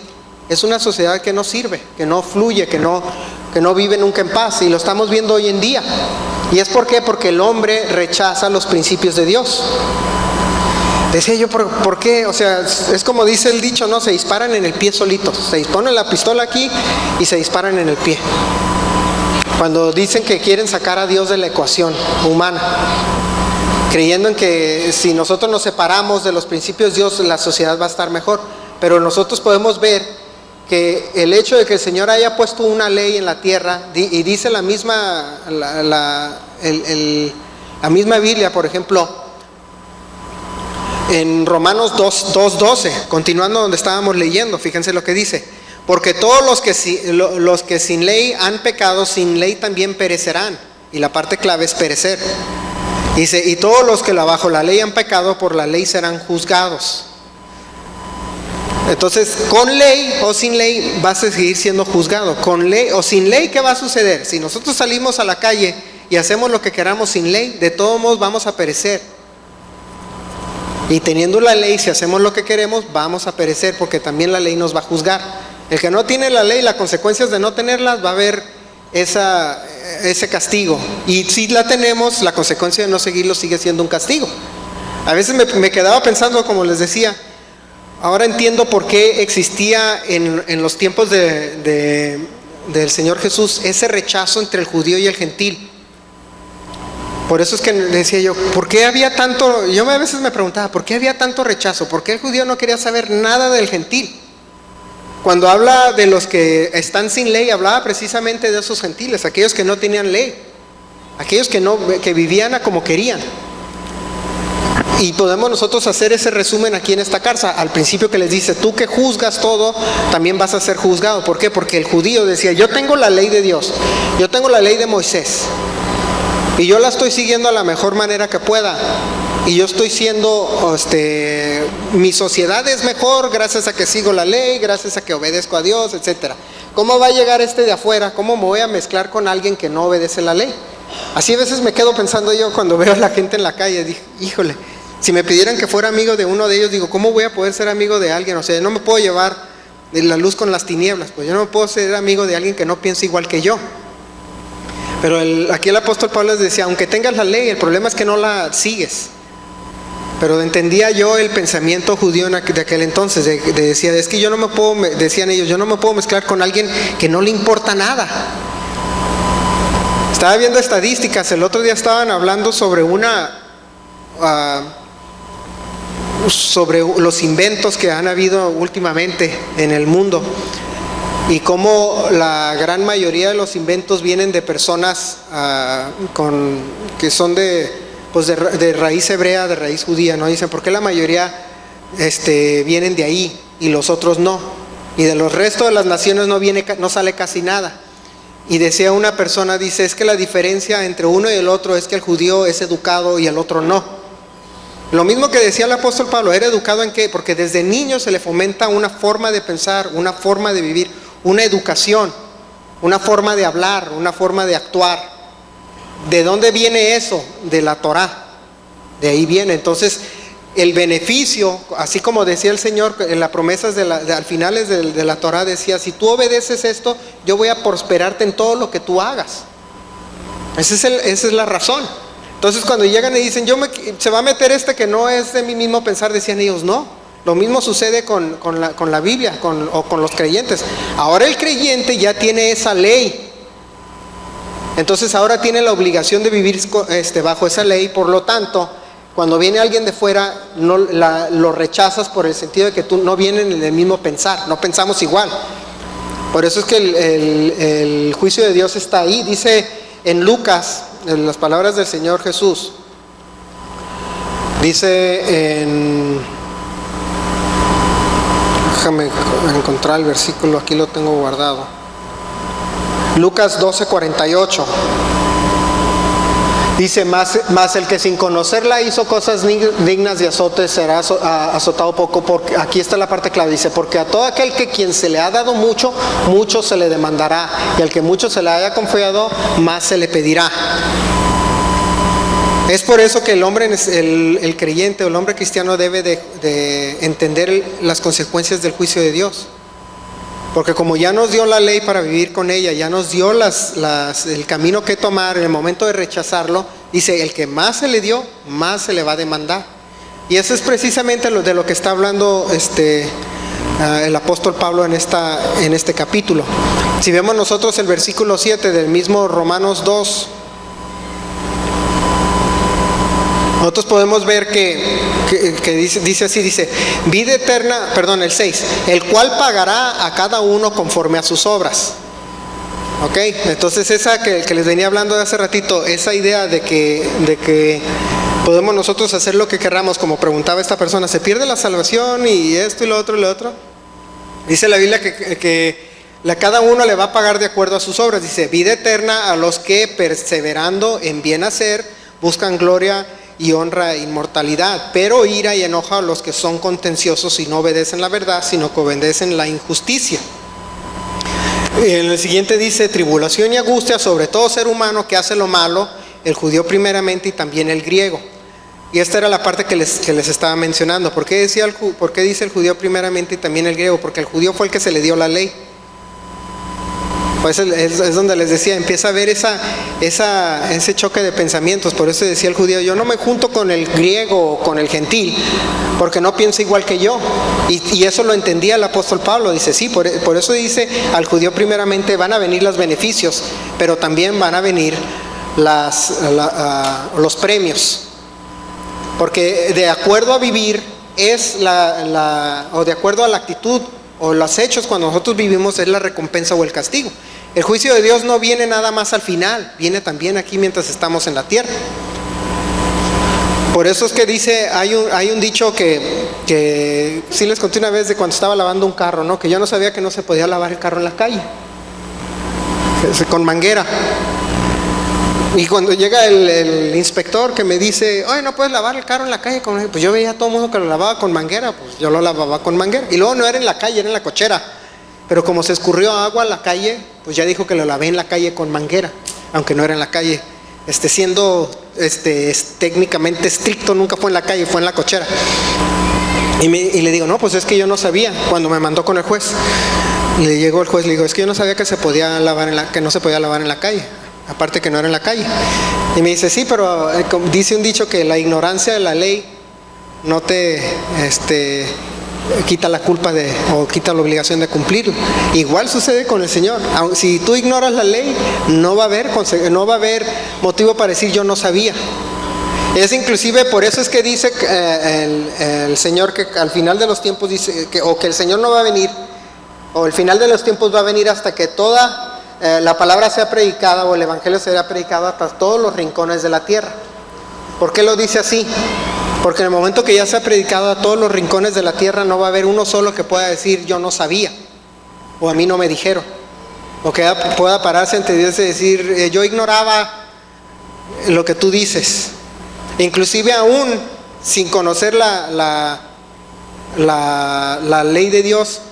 Es una sociedad que no sirve, que no fluye, que no vive nunca en paz, y lo estamos viendo hoy en día. ¿Y es por qué? Porque el hombre rechaza los principios de Dios. Decía yo, ¿por qué? O sea, es como dice el dicho, ¿no? Se disparan en el pie solitos. Se disponen la pistola aquí y se disparan en el pie. Cuando dicen que quieren sacar a Dios de la ecuación humana, creyendo en que si nosotros nos separamos de los principios de Dios, la sociedad va a estar mejor. Pero nosotros podemos ver que el hecho de que el Señor haya puesto una ley en la tierra, y dice la misma Biblia, por ejemplo, en Romanos 2:12, continuando donde estábamos leyendo, fíjense lo que dice: porque todos los que sin ley han pecado, sin ley también perecerán. Y la parte clave es perecer. Dice, y todos los que bajo la ley han pecado, por la ley serán juzgados. Entonces, con ley o sin ley vas a seguir siendo juzgado. Con ley o sin ley, ¿qué va a suceder? Si nosotros salimos a la calle y hacemos lo que queramos sin ley, de todos modos vamos a perecer. Y teniendo la ley, si hacemos lo que queremos, vamos a perecer, porque también la ley nos va a juzgar. El que no tiene la ley, las consecuencias de no tenerlas, va a haber ese castigo. Y si la tenemos, la consecuencia de no seguirlo sigue siendo un castigo. A veces me quedaba pensando, como les decía, ahora entiendo por qué existía en los tiempos del Señor Jesús ese rechazo entre el judío y el gentil. Por eso es que decía yo, ¿por qué había tanto? Yo a veces me preguntaba, ¿por qué había tanto rechazo? ¿Por qué el judío no quería saber nada del gentil? Cuando habla de los que están sin ley, hablaba precisamente de esos gentiles, aquellos que no tenían ley, aquellos que vivían a como querían. Y podemos nosotros hacer ese resumen aquí en esta carta, al principio que les dice, tú que juzgas todo, también vas a ser juzgado. ¿Por qué? Porque el judío decía, yo tengo la ley de Dios, yo tengo la ley de Moisés, y yo la estoy siguiendo a la mejor manera que pueda. Y yo estoy siendo, mi sociedad es mejor gracias a que sigo la ley, gracias a que obedezco a Dios, etc. ¿Cómo va a llegar de afuera? ¿Cómo me voy a mezclar con alguien que no obedece la ley? Así a veces me quedo pensando yo cuando veo a la gente en la calle, digo, híjole, si me pidieran que fuera amigo de uno de ellos, digo, ¿cómo voy a poder ser amigo de alguien? O sea, no me puedo llevar de la luz con las tinieblas, pues yo no puedo ser amigo de alguien que no piensa igual que yo. Pero aquí el apóstol Pablo les decía, aunque tengas la ley, el problema es que no la sigues. Pero entendía yo el pensamiento judío de aquel entonces, decía, es que yo no me puedo, decían ellos, yo no me puedo mezclar con alguien que no le importa nada. Estaba viendo estadísticas, el otro día estaban hablando sobre sobre los inventos que han habido últimamente en el mundo, y cómo la gran mayoría de los inventos vienen de personas que son de raíz hebrea, de raíz judía, ¿no? Dicen, ¿por qué la mayoría vienen de ahí y los otros no? Y de los restos de las naciones no sale casi nada. Y decía una persona, dice, es que la diferencia entre uno y el otro es que el judío es educado y el otro no. Lo mismo que decía el apóstol Pablo, ¿era educado en qué? Porque desde niño se le fomenta una forma de pensar, una forma de vivir, una educación, una forma de hablar, una forma de actuar. ¿De dónde viene eso? De la Torá. De ahí viene. Entonces, el beneficio, así como decía el Señor en las promesas al finales de la Torá, decía, si tú obedeces esto, yo voy a prosperarte en todo lo que tú hagas. Esa es la razón. Entonces, cuando llegan y dicen, se va a meter que no es de mi mismo pensar, decían ellos, no. Lo mismo sucede con la Biblia o con los creyentes. Ahora el creyente ya tiene esa ley. Entonces ahora tiene la obligación de vivir bajo esa ley. Por lo tanto, cuando viene alguien de fuera, lo rechazas por el sentido de que tú no vienen en el mismo pensar, no pensamos igual. Por eso es que el juicio de Dios está ahí. Dice en Lucas, en las palabras del Señor Jesús, dice déjame encontrar el versículo, aquí lo tengo guardado. Lucas 12:48. Dice, más el que sin conocerla hizo cosas dignas de azote será azotado poco. Porque, aquí está la parte clave, dice, porque a todo aquel que quien se le ha dado mucho, mucho se le demandará, y al que mucho se le haya confiado, más se le pedirá. Es por eso que el hombre, el creyente o el hombre cristiano debe de entender las consecuencias del juicio de Dios. Porque como ya nos dio la ley para vivir con ella, ya nos dio el camino que tomar en el momento de rechazarlo, dice, el que más se le dio, más se le va a demandar. Y eso es precisamente de lo que está hablando el apóstol Pablo en este capítulo. Si vemos nosotros el versículo 7 del mismo Romanos 2, nosotros podemos ver que dice así, dice, vida eterna, perdón, el 6, el cual pagará a cada uno conforme a sus obras. Ok, entonces esa que les venía hablando de hace ratito, esa idea de que podemos nosotros hacer lo que querramos, como preguntaba esta persona, ¿se pierde la salvación y esto y lo otro y lo otro? Dice la Biblia que cada uno le va a pagar de acuerdo a sus obras. Dice, vida eterna a los que perseverando en bien hacer buscan gloria y honra e inmortalidad, pero ira y enoja a los que son contenciosos y no obedecen la verdad, sino que obedecen la injusticia. En el siguiente dice, tribulación y angustia sobre todo ser humano que hace lo malo, el judío primeramente y también el griego. Y esta era la parte que les estaba mencionando. ¿Por qué dice el judío primeramente y también el griego? Porque el judío fue el que se le dio la ley. Pues es donde les decía, empieza a haber ese choque de pensamientos. Por eso decía el judío, yo no me junto con el griego o con el gentil, porque no piensa igual que yo. Y eso lo entendía el apóstol Pablo. Dice, sí, por eso dice al judío primeramente van a venir los beneficios, pero también van a venir los premios. Porque de acuerdo a vivir o de acuerdo a la actitud o los hechos cuando nosotros vivimos es la recompensa o el castigo. El juicio de Dios no viene nada más al final, viene también aquí mientras estamos en la tierra. Por eso es que dice, hay un dicho que sí les conté una vez de cuando estaba lavando un carro, ¿no? Que yo no sabía que no se podía lavar el carro en la calle, con manguera. Y cuando llega el inspector que me dice, oye, no puedes lavar el carro en la calle, pues yo veía a todo el mundo que lo lavaba con manguera, pues yo lo lavaba con manguera. Y luego no era en la calle, era en la cochera. Pero como se escurrió agua a la calle, pues ya dijo que lo lavé en la calle con manguera, aunque no era en la calle. Siendo técnicamente estricto, nunca fue en la calle, fue en la cochera. Y le digo, no, pues es que yo no sabía, cuando me mandó con el juez. Y le llegó el juez, le digo, es que yo no sabía que no se podía lavar en la calle. Aparte que no era en la calle. Y me dice, sí, pero dice un dicho que la ignorancia de la ley no te quita la culpa o quita la obligación de cumplirlo. Igual sucede con el Señor. Si tú ignoras la ley, no va a haber motivo para decir yo no sabía. Es inclusive por eso es que dice el Señor que al final de los tiempos dice que el Señor no va a venir, o el final de los tiempos va a venir hasta que toda la palabra sea predicada o el evangelio sea predicado hasta todos los rincones de la tierra. ¿Por qué lo dice así? Porque en el momento que ya sea predicado a todos los rincones de la tierra, no va a haber uno solo que pueda decir yo no sabía, o a mí no me dijeron, o que pueda pararse ante Dios y decir yo ignoraba lo que tú dices. Inclusive aún sin conocer la ley de Dios,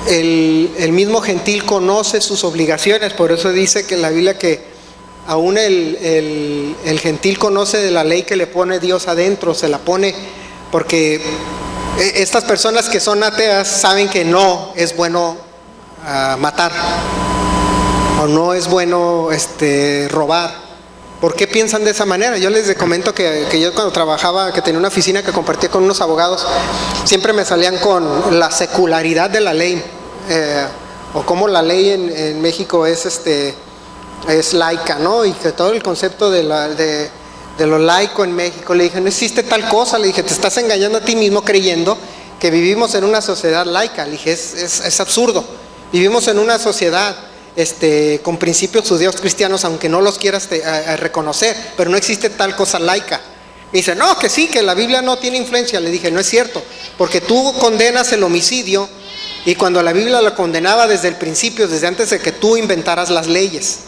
el mismo gentil conoce sus obligaciones. Por eso dice que en la Biblia que aún el gentil conoce de la ley que le pone Dios adentro, se la pone, porque estas personas que son ateas saben que no es bueno matar, o no es bueno robar, ¿Por qué piensan de esa manera? Yo les comento que yo cuando trabajaba, que tenía una oficina que compartía con unos abogados, siempre me salían con la secularidad de la ley, o cómo la ley en México es laica, ¿no? Y que todo el concepto de lo laico en México, le dije, no existe tal cosa, le dije, te estás engañando a ti mismo creyendo que vivimos en una sociedad laica. Le dije, es absurdo, vivimos en una sociedad con principios judíos cristianos, aunque no los quieras reconocer, pero no existe tal cosa laica. Y dice, no, que sí, que la Biblia no tiene influencia. Le dije, no es cierto, porque tú condenas el homicidio, y cuando la Biblia lo condenaba desde el principio, desde antes de que tú inventaras las leyes.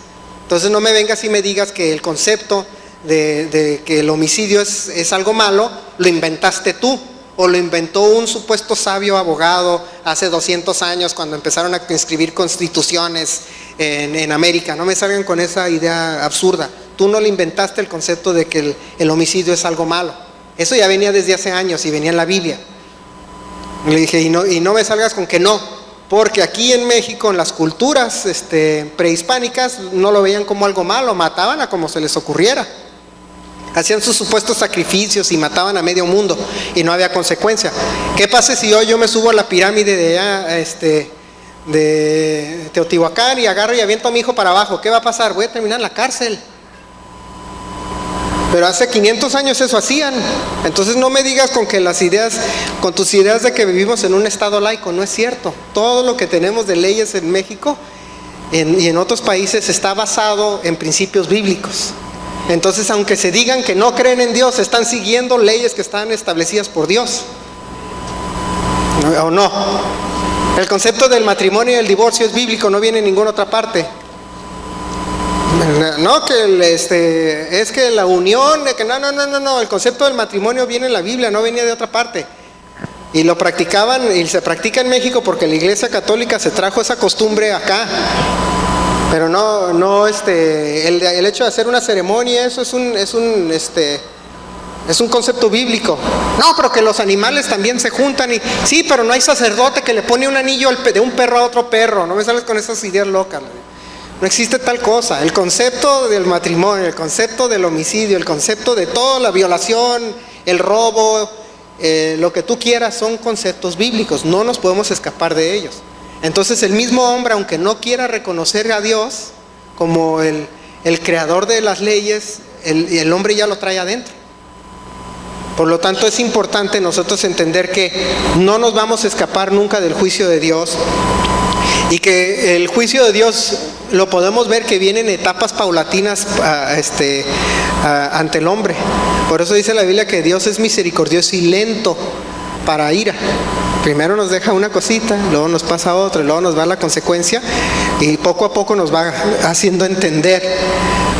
Entonces no me vengas y me digas que el concepto de que el homicidio es algo malo, lo inventaste tú, o lo inventó un supuesto sabio abogado hace 200 años cuando empezaron a escribir constituciones en América. No me salgan con esa idea absurda. Tú no le inventaste el concepto de que el homicidio es algo malo. Eso ya venía desde hace años y venía en la Biblia. Le dije, y no me salgas con que no, porque aquí en México, en las culturas prehispánicas, no lo veían como algo malo, mataban a como se les ocurriera. Hacían sus supuestos sacrificios y mataban a medio mundo y no había consecuencia. ¿Qué pasa si yo me subo a la pirámide de Teotihuacán y agarro y aviento a mi hijo para abajo? ¿Qué va a pasar? Voy a terminar en la cárcel. Pero hace 500 años eso hacían. Entonces no me digas con tus ideas de que vivimos en un estado laico. No es cierto. Todo lo que tenemos de leyes en México y en otros países está basado en principios bíblicos. Entonces, aunque se digan que no creen en Dios, están siguiendo leyes que están establecidas por Dios, ¿o no? El concepto del matrimonio y el divorcio es bíblico, no viene en ninguna otra parte. No, que es que la unión, de que no, el concepto del matrimonio viene en la Biblia, no venía de otra parte. Y lo practicaban, y se practica en México porque la Iglesia Católica se trajo esa costumbre acá. Pero el hecho de hacer una ceremonia, eso es un concepto bíblico. No, pero que los animales también se juntan y sí, pero no hay sacerdote que le pone un anillo de un perro a otro perro. No me sales con esas ideas locas. No existe tal cosa. El concepto del matrimonio, el concepto del homicidio, el concepto de toda la violación, el robo, lo que tú quieras, son conceptos bíblicos. No nos podemos escapar de ellos. Entonces el mismo hombre, aunque no quiera reconocer a Dios como el creador de las leyes, el hombre ya lo trae adentro. Por lo tanto, es importante nosotros entender que no nos vamos a escapar nunca del juicio de Dios, y que el juicio de Dios lo podemos ver que viene en etapas paulatinas ante el hombre. Por eso dice la Biblia que Dios es misericordioso y lento para ira. Primero nos deja una cosita, luego nos pasa otra, luego nos va la consecuencia, y poco a poco nos va haciendo entender,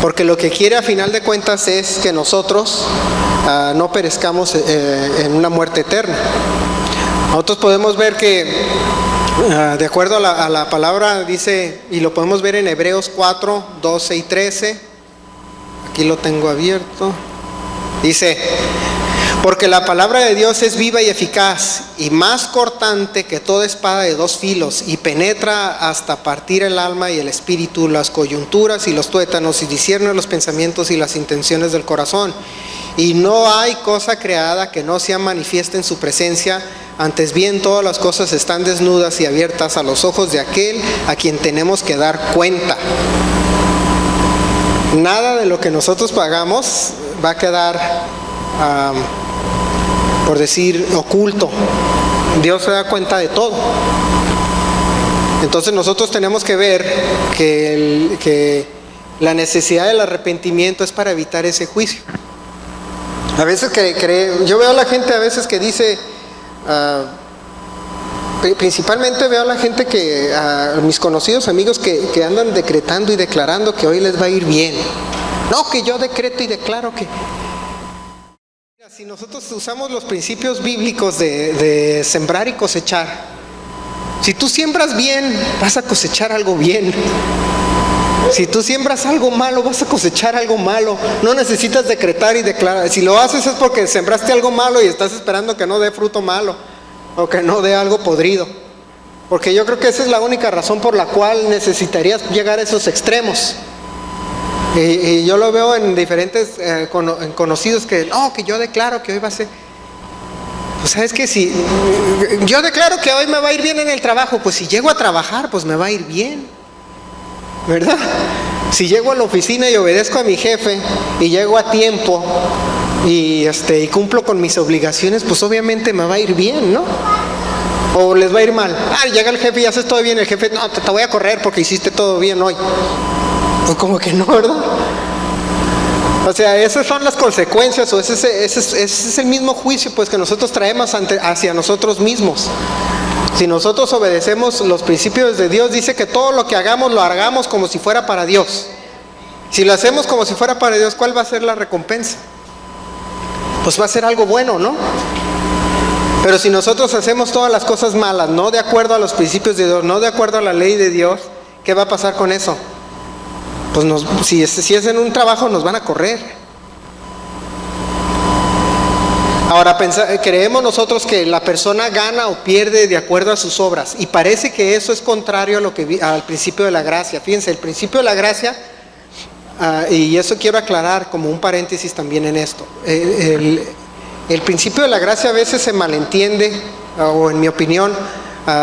porque lo que quiere a final de cuentas es que nosotros no perezcamos en una muerte eterna. Nosotros podemos ver que de acuerdo a la palabra dice, y lo podemos ver en Hebreos 4, 12 y 13, aquí lo tengo abierto, dice: porque la palabra de Dios es viva y eficaz, y más cortante que toda espada de dos filos, y penetra hasta partir el alma y el espíritu, las coyunturas y los tuétanos, y discierne los pensamientos y las intenciones del corazón. Y no hay cosa creada que no sea manifiesta en su presencia, antes bien todas las cosas están desnudas y abiertas a los ojos de aquel a quien tenemos que dar cuenta. Nada de lo que nosotros pagamos va a quedar por decir oculto. Dios se da cuenta de todo. Entonces nosotros tenemos que ver que la necesidad del arrepentimiento es para evitar ese juicio. A veces yo veo a la gente a veces que dice, principalmente veo a la gente a mis conocidos amigos que andan decretando y declarando que hoy les va a ir bien. No, que yo decreto y declaro que... Si nosotros usamos los principios bíblicos de sembrar y cosechar, si tú siembras bien, vas a cosechar algo bien. Si tú siembras algo malo, vas a cosechar algo malo. No necesitas decretar y declarar. Si lo haces es porque sembraste algo malo y estás esperando que no dé fruto malo o que no dé algo podrido. Porque yo creo que esa es la única razón por la cual necesitarías llegar a esos extremos. Y yo lo veo en diferentes en conocidos que yo declaro que hoy va a ser. Pues sabes que si yo declaro que hoy me va a ir bien en el trabajo, pues si llego a trabajar, pues me va a ir bien, ¿verdad? Si llego a la oficina y obedezco a mi jefe y llego a tiempo y cumplo con mis obligaciones, pues obviamente me va a ir bien, ¿no? O les va a ir mal. Llega el jefe y haces todo bien. El jefe, no, te voy a correr porque hiciste todo bien hoy. Pues como que no, ¿verdad? O sea, esas son las consecuencias, o ese es el mismo juicio pues que nosotros traemos hacia nosotros mismos. Si nosotros obedecemos los principios de Dios, dice que todo lo que hagamos, lo hagamos como si fuera para Dios. Si lo hacemos como si fuera para Dios, ¿cuál va a ser la recompensa? Pues va a ser algo bueno, ¿no? Pero si nosotros hacemos todas las cosas malas, no de acuerdo a los principios de Dios, no de acuerdo a la ley de Dios, ¿qué va a pasar con eso? Pues si es en un trabajo, nos van a correr. Ahora, creemos nosotros que la persona gana o pierde de acuerdo a sus obras, y parece que eso es contrario a al principio de la gracia. Fíjense, el principio de la gracia, y eso quiero aclarar como un paréntesis también en esto. El principio de la gracia a veces se malentiende, o en mi opinión,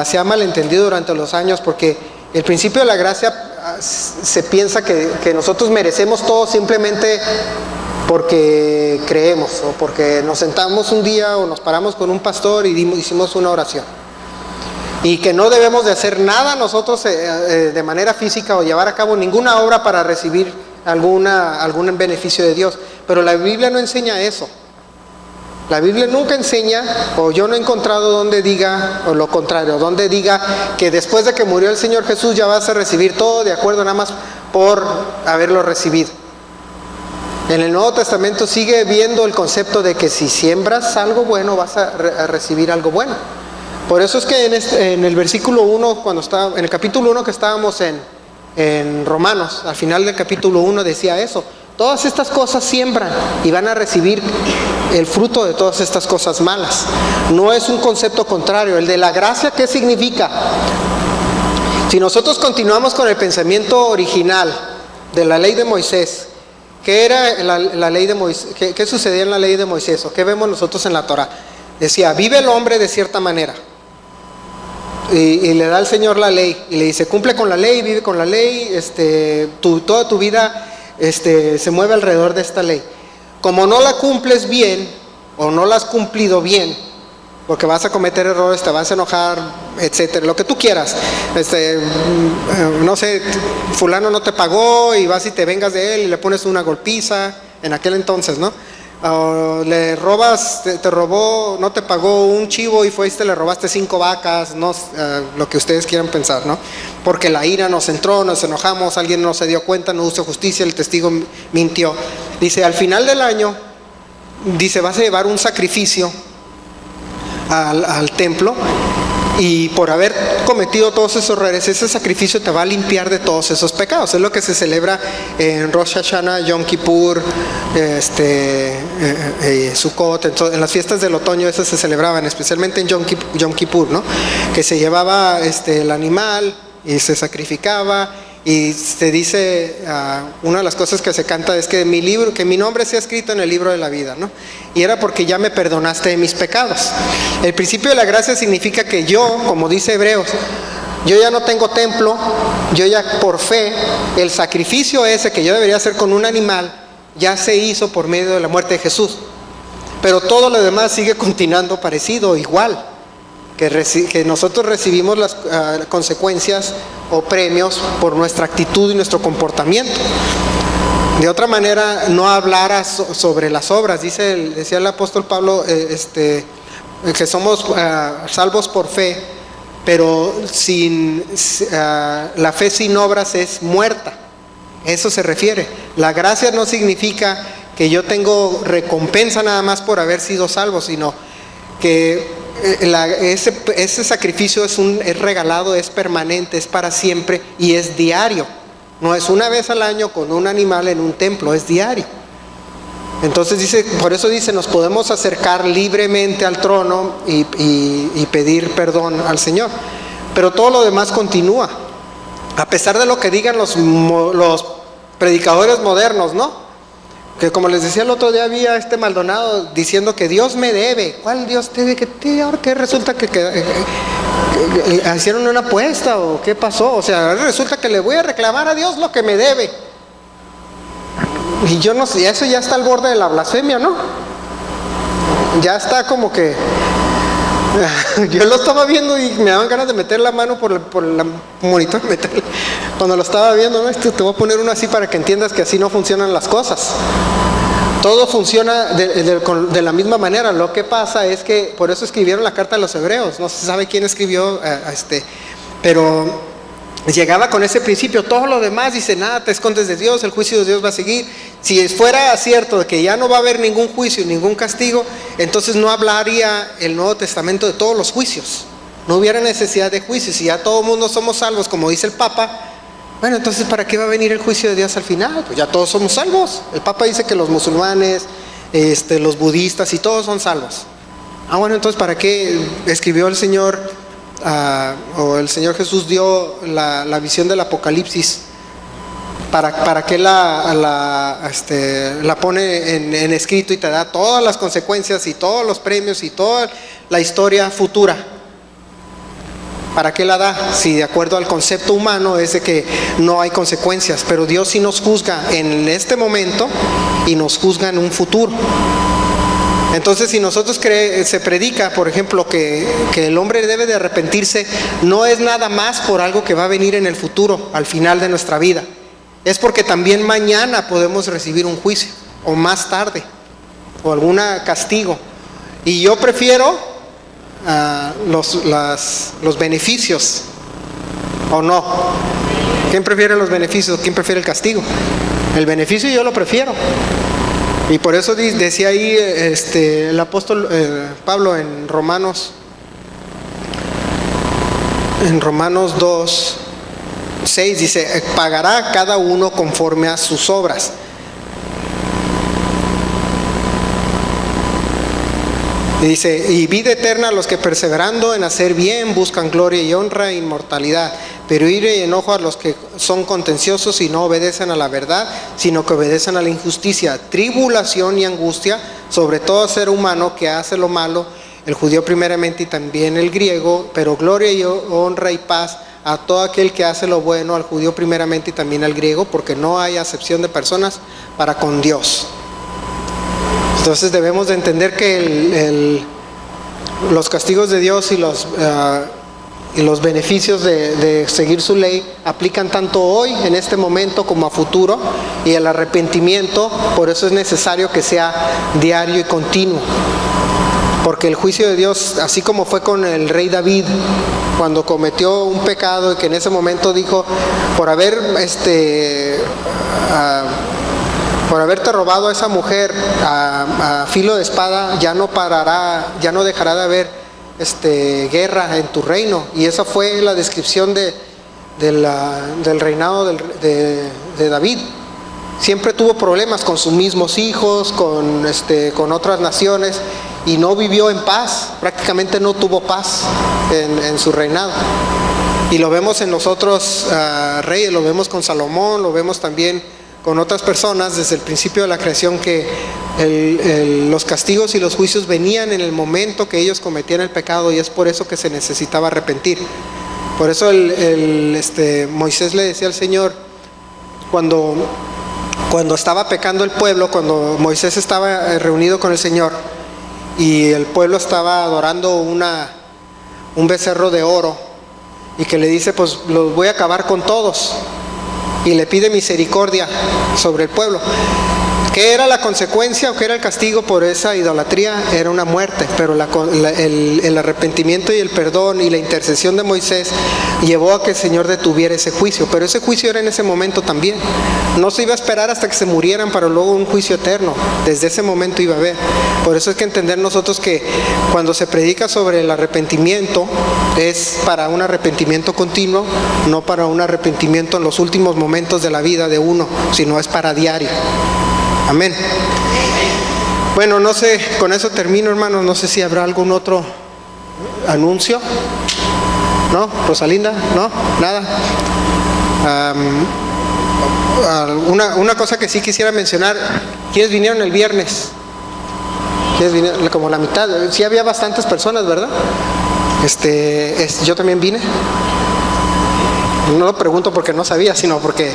se ha malentendido durante los años, porque el principio de la gracia se piensa que nosotros merecemos todo simplemente porque creemos, o porque nos sentamos un día o nos paramos con un pastor y hicimos una oración, y que no debemos de hacer nada nosotros de manera física o llevar a cabo ninguna obra para recibir algún beneficio de Dios. Pero la Biblia no enseña eso. La Biblia nunca enseña, o yo no he encontrado donde diga, o lo contrario, donde diga que después de que murió el Señor Jesús ya vas a recibir todo de acuerdo nada más por haberlo recibido. En el Nuevo Testamento sigue viendo el concepto de que si siembras algo bueno vas a recibir algo bueno. Por eso es que en el versículo 1, en el capítulo 1 que estábamos en Romanos, al final del capítulo 1 decía eso. Todas estas cosas siembran y van a recibir el fruto de todas estas cosas malas. No es un concepto contrario. El de la gracia, ¿qué significa? Si nosotros continuamos con el pensamiento original de la ley de Moisés, ¿qué era la ley de Moisés? ¿Qué sucedía en la ley de Moisés? ¿O qué vemos nosotros en la Torá? Decía, vive el hombre de cierta manera. Y le da al Señor la ley y le dice, cumple con la ley, vive con la ley, toda tu vida se mueve alrededor de esta ley. Como no la cumples bien, o no la has cumplido bien, porque vas a cometer errores, te vas a enojar, etcétera, lo que tú quieras, no sé, fulano no te pagó y vas y te vengas de él y le pones una golpiza, en aquel entonces, ¿no? O le robas, te robó, no te pagó un chivo y fuiste, le robaste 5 vacas, no, lo que ustedes quieran pensar, ¿no? Porque la ira nos entró, nos enojamos, alguien no se dio cuenta, no hizo justicia, el testigo mintió. Dice, al final del año, dice, vas a llevar un sacrificio al templo, y por haber cometido todos esos errores, ese sacrificio te va a limpiar de todos esos pecados. Es lo que se celebra en Rosh Hashanah, Yom Kippur, Sukkot. En las fiestas del otoño esas se celebraban, especialmente en Yom Kippur, ¿no? Que se llevaba el animal y se sacrificaba. Y se dice, una de las cosas que se canta es que mi nombre sea escrito en el libro de la vida, ¿no? Y era porque ya me perdonaste de mis pecados. El principio de la gracia significa que yo, como dice Hebreos, yo ya no tengo templo, yo ya por fe, el sacrificio ese que yo debería hacer con un animal, ya se hizo por medio de la muerte de Jesús. Pero todo lo demás sigue continuando parecido, igual. Que nosotros recibimos las consecuencias o premios por nuestra actitud y nuestro comportamiento. De otra manera, no hablara sobre las obras. Decía el apóstol Pablo que somos salvos por fe, pero la fe sin obras es muerta. Eso se refiere. La gracia no significa que yo tengo recompensa nada más por haber sido salvo, sino que ese sacrificio es regalado, es permanente, es para siempre y es diario. No es una vez al año con un animal en un templo, es diario. Entonces por eso dice, nos podemos acercar libremente al trono y pedir perdón al Señor. Pero todo lo demás continúa. A pesar de lo que digan los predicadores modernos, ¿no? Que como les decía el otro día, había este Maldonado diciendo que Dios me debe. ¿Cuál Dios te debe? ¿Ahora qué resulta que hicieron una apuesta o qué pasó? O sea, resulta que le voy a reclamar a Dios lo que me debe. Y yo no sé, eso ya está al borde de la blasfemia, ¿no? Ya está como que... Yo lo estaba viendo y me daban ganas de meter la mano por el monitor, cuando lo estaba viendo, ¿no? Te voy a poner uno así para que entiendas que así no funcionan las cosas. Todo funciona de la misma manera. Lo que pasa es que por eso escribieron la carta a los hebreos. No se sabe quién escribió, pero llegaba con ese principio. Todo lo demás dice, nada te escondes de Dios, el juicio de Dios va a seguir. Si fuera cierto de que ya no va a haber ningún juicio, ningún castigo, entonces no hablaría el Nuevo Testamento de todos los juicios. No hubiera necesidad de juicios. Si ya todo el mundo somos salvos, como dice el Papa, bueno, entonces ¿para qué va a venir el juicio de Dios al final? Pues ya todos somos salvos. El Papa dice que los musulmanes, los budistas y todos son salvos. Bueno, entonces ¿para qué escribió el Señor o el Señor Jesús dio la visión del Apocalipsis? ¿Para qué la pone en escrito y te da todas las consecuencias y todos los premios y toda la historia futura? ¿Para qué la da? Si de acuerdo al concepto humano es de que no hay consecuencias, pero Dios sí nos juzga en este momento y nos juzga en un futuro. Entonces, si nosotros se predica, por ejemplo, que el hombre debe de arrepentirse, no es nada más por algo que va a venir en el futuro, al final de nuestra vida. Es porque también mañana podemos recibir un juicio, o más tarde, o algún castigo. Y yo prefiero los beneficios, ¿o no? ¿Quién prefiere los beneficios? ¿Quién prefiere el castigo? El beneficio yo lo prefiero. Y por eso decía ahí el apóstol Pablo en Romanos 2:6 dice, pagará cada uno conforme a sus obras. Y dice, y vida eterna a los que perseverando en hacer bien buscan gloria y honra e inmortalidad, pero ira y enojo a los que son contenciosos y no obedecen a la verdad, sino que obedecen a la injusticia, tribulación y angustia sobre todo ser humano que hace lo malo, el judío primeramente y también el griego, pero gloria y honra y paz a todo aquel que hace lo bueno, al judío primeramente y también al griego, porque no hay acepción de personas para con Dios. Entonces debemos de entender que los castigos de Dios y los beneficios de seguir su ley aplican tanto hoy, en este momento, como a futuro, y el arrepentimiento, por eso es necesario que sea diario y continuo. Porque el juicio de Dios, así como fue con el rey David, cuando cometió un pecado y que en ese momento dijo, por haberte robado a esa mujer a filo de espada, ya no dejará de haber guerra en tu reino. Y esa fue la descripción del reinado de David. Siempre tuvo problemas con sus mismos hijos, con otras naciones, y no vivió en paz, prácticamente no tuvo paz en su reinado. Y lo vemos en los otros reyes, lo vemos con Salomón, lo vemos también con otras personas desde el principio de la creación, que los castigos y los juicios venían en el momento que ellos cometían el pecado, y es por eso que se necesitaba arrepentir. Por eso Moisés le decía al Señor, cuando estaba pecando el pueblo, cuando Moisés estaba reunido con el Señor y el pueblo estaba adorando un becerro de oro, y que le dice, pues los voy a acabar con todos, y le pide misericordia sobre el pueblo. ¿Qué era la consecuencia o qué era el castigo por esa idolatría? Era una muerte, pero el arrepentimiento y el perdón y la intercesión de Moisés llevó a que el Señor detuviera ese juicio. Pero ese juicio era en ese momento también. No se iba a esperar hasta que se murieran para luego un juicio eterno. Desde ese momento iba a haber. Por eso hay que entender nosotros que cuando se predica sobre el arrepentimiento, es para un arrepentimiento continuo, no para un arrepentimiento en los últimos momentos de la vida de uno, sino es para diario. Amén. Bueno, no sé, con eso termino, hermanos. No sé si habrá algún otro anuncio. ¿No? Rosalinda, ¿no? Nada. una cosa que sí quisiera mencionar, ¿quiénes vinieron el viernes? ¿Quiénes vinieron? Como la mitad, sí había bastantes personas, ¿verdad? Yo también vine. No lo pregunto porque no sabía, sino porque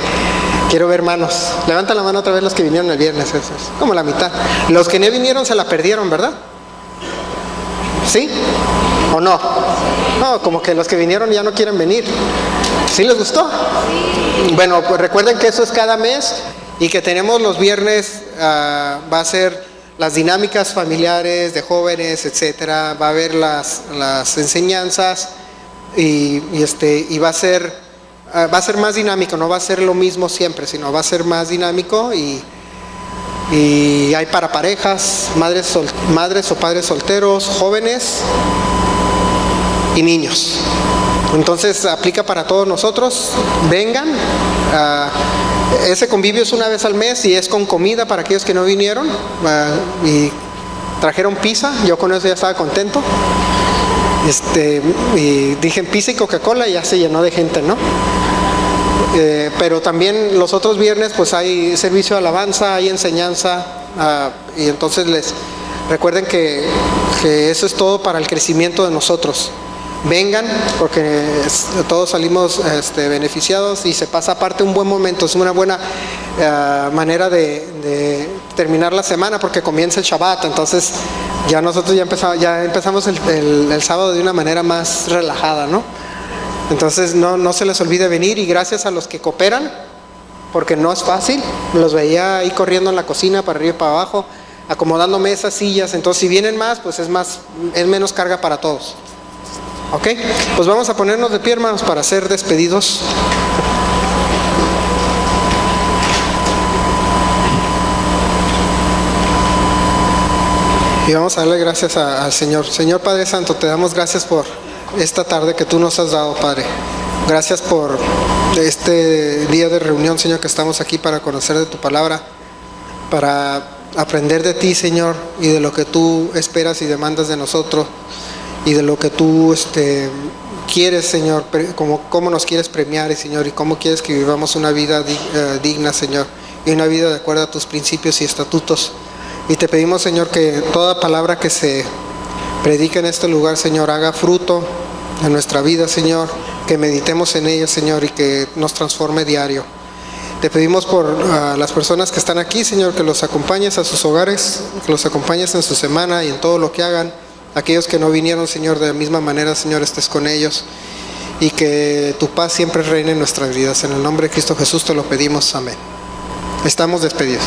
quiero ver manos. Levanta la mano otra vez los que vinieron el viernes, eso es como la mitad. Los que no vinieron se la perdieron, ¿verdad? ¿Sí? ¿O no? No, como que los que vinieron ya no quieren venir. ¿Sí les gustó? Bueno, pues recuerden que eso es cada mes y que tenemos los viernes, va a ser las dinámicas familiares de jóvenes, etcétera. Va a haber las enseñanzas y va a ser más dinámico, no va a ser lo mismo siempre, sino va a ser más dinámico y hay para parejas, madres o padres solteros, jóvenes y niños. Entonces aplica para todos nosotros. Vengan. Ese convivio es una vez al mes y es con comida para aquellos que no vinieron. Y trajeron pizza, yo con eso ya estaba contento. Y dije pizza y Coca-Cola y ya se llenó de gente, ¿no? Pero también los otros viernes pues hay servicio de alabanza, hay enseñanza, y entonces recuerden que eso es todo para el crecimiento de nosotros. Vengan porque todos salimos beneficiados y se pasa aparte un buen momento. Es una buena manera de terminar la semana porque comienza el Shabbat. Entonces ya nosotros ya empezamos el sábado de una manera más relajada, ¿no? Entonces no se les olvide venir, y gracias a los que cooperan, porque no es fácil. Los veía ahí corriendo en la cocina para arriba y para abajo, acomodando mesas, sillas. Entonces si vienen más, pues es menos carga para todos. ¿Ok? Pues vamos a ponernos de pie, hermanos, para ser despedidos. Y vamos a darle gracias al Señor. Señor Padre Santo, te damos gracias por esta tarde que tú nos has dado, Padre. Gracias por este día de reunión, Señor, que estamos aquí para conocer de tu palabra, para aprender de ti, Señor, y de lo que tú esperas y demandas de nosotros, y de lo que tú quieres, Señor, cómo nos quieres premiar, Señor, y cómo quieres que vivamos una vida digna, Señor, y una vida de acuerdo a tus principios y estatutos. Y te pedimos, Señor, que toda palabra que se predica en este lugar, Señor, haga fruto en nuestra vida, Señor, que meditemos en ella, Señor, y que nos transforme diario. Te pedimos por las personas que están aquí, Señor, que los acompañes a sus hogares, que los acompañes en su semana y en todo lo que hagan. Aquellos que no vinieron, Señor, de la misma manera, Señor, estés con ellos, y que tu paz siempre reine en nuestras vidas. En el nombre de Cristo Jesús te lo pedimos. Amén. Estamos despedidos.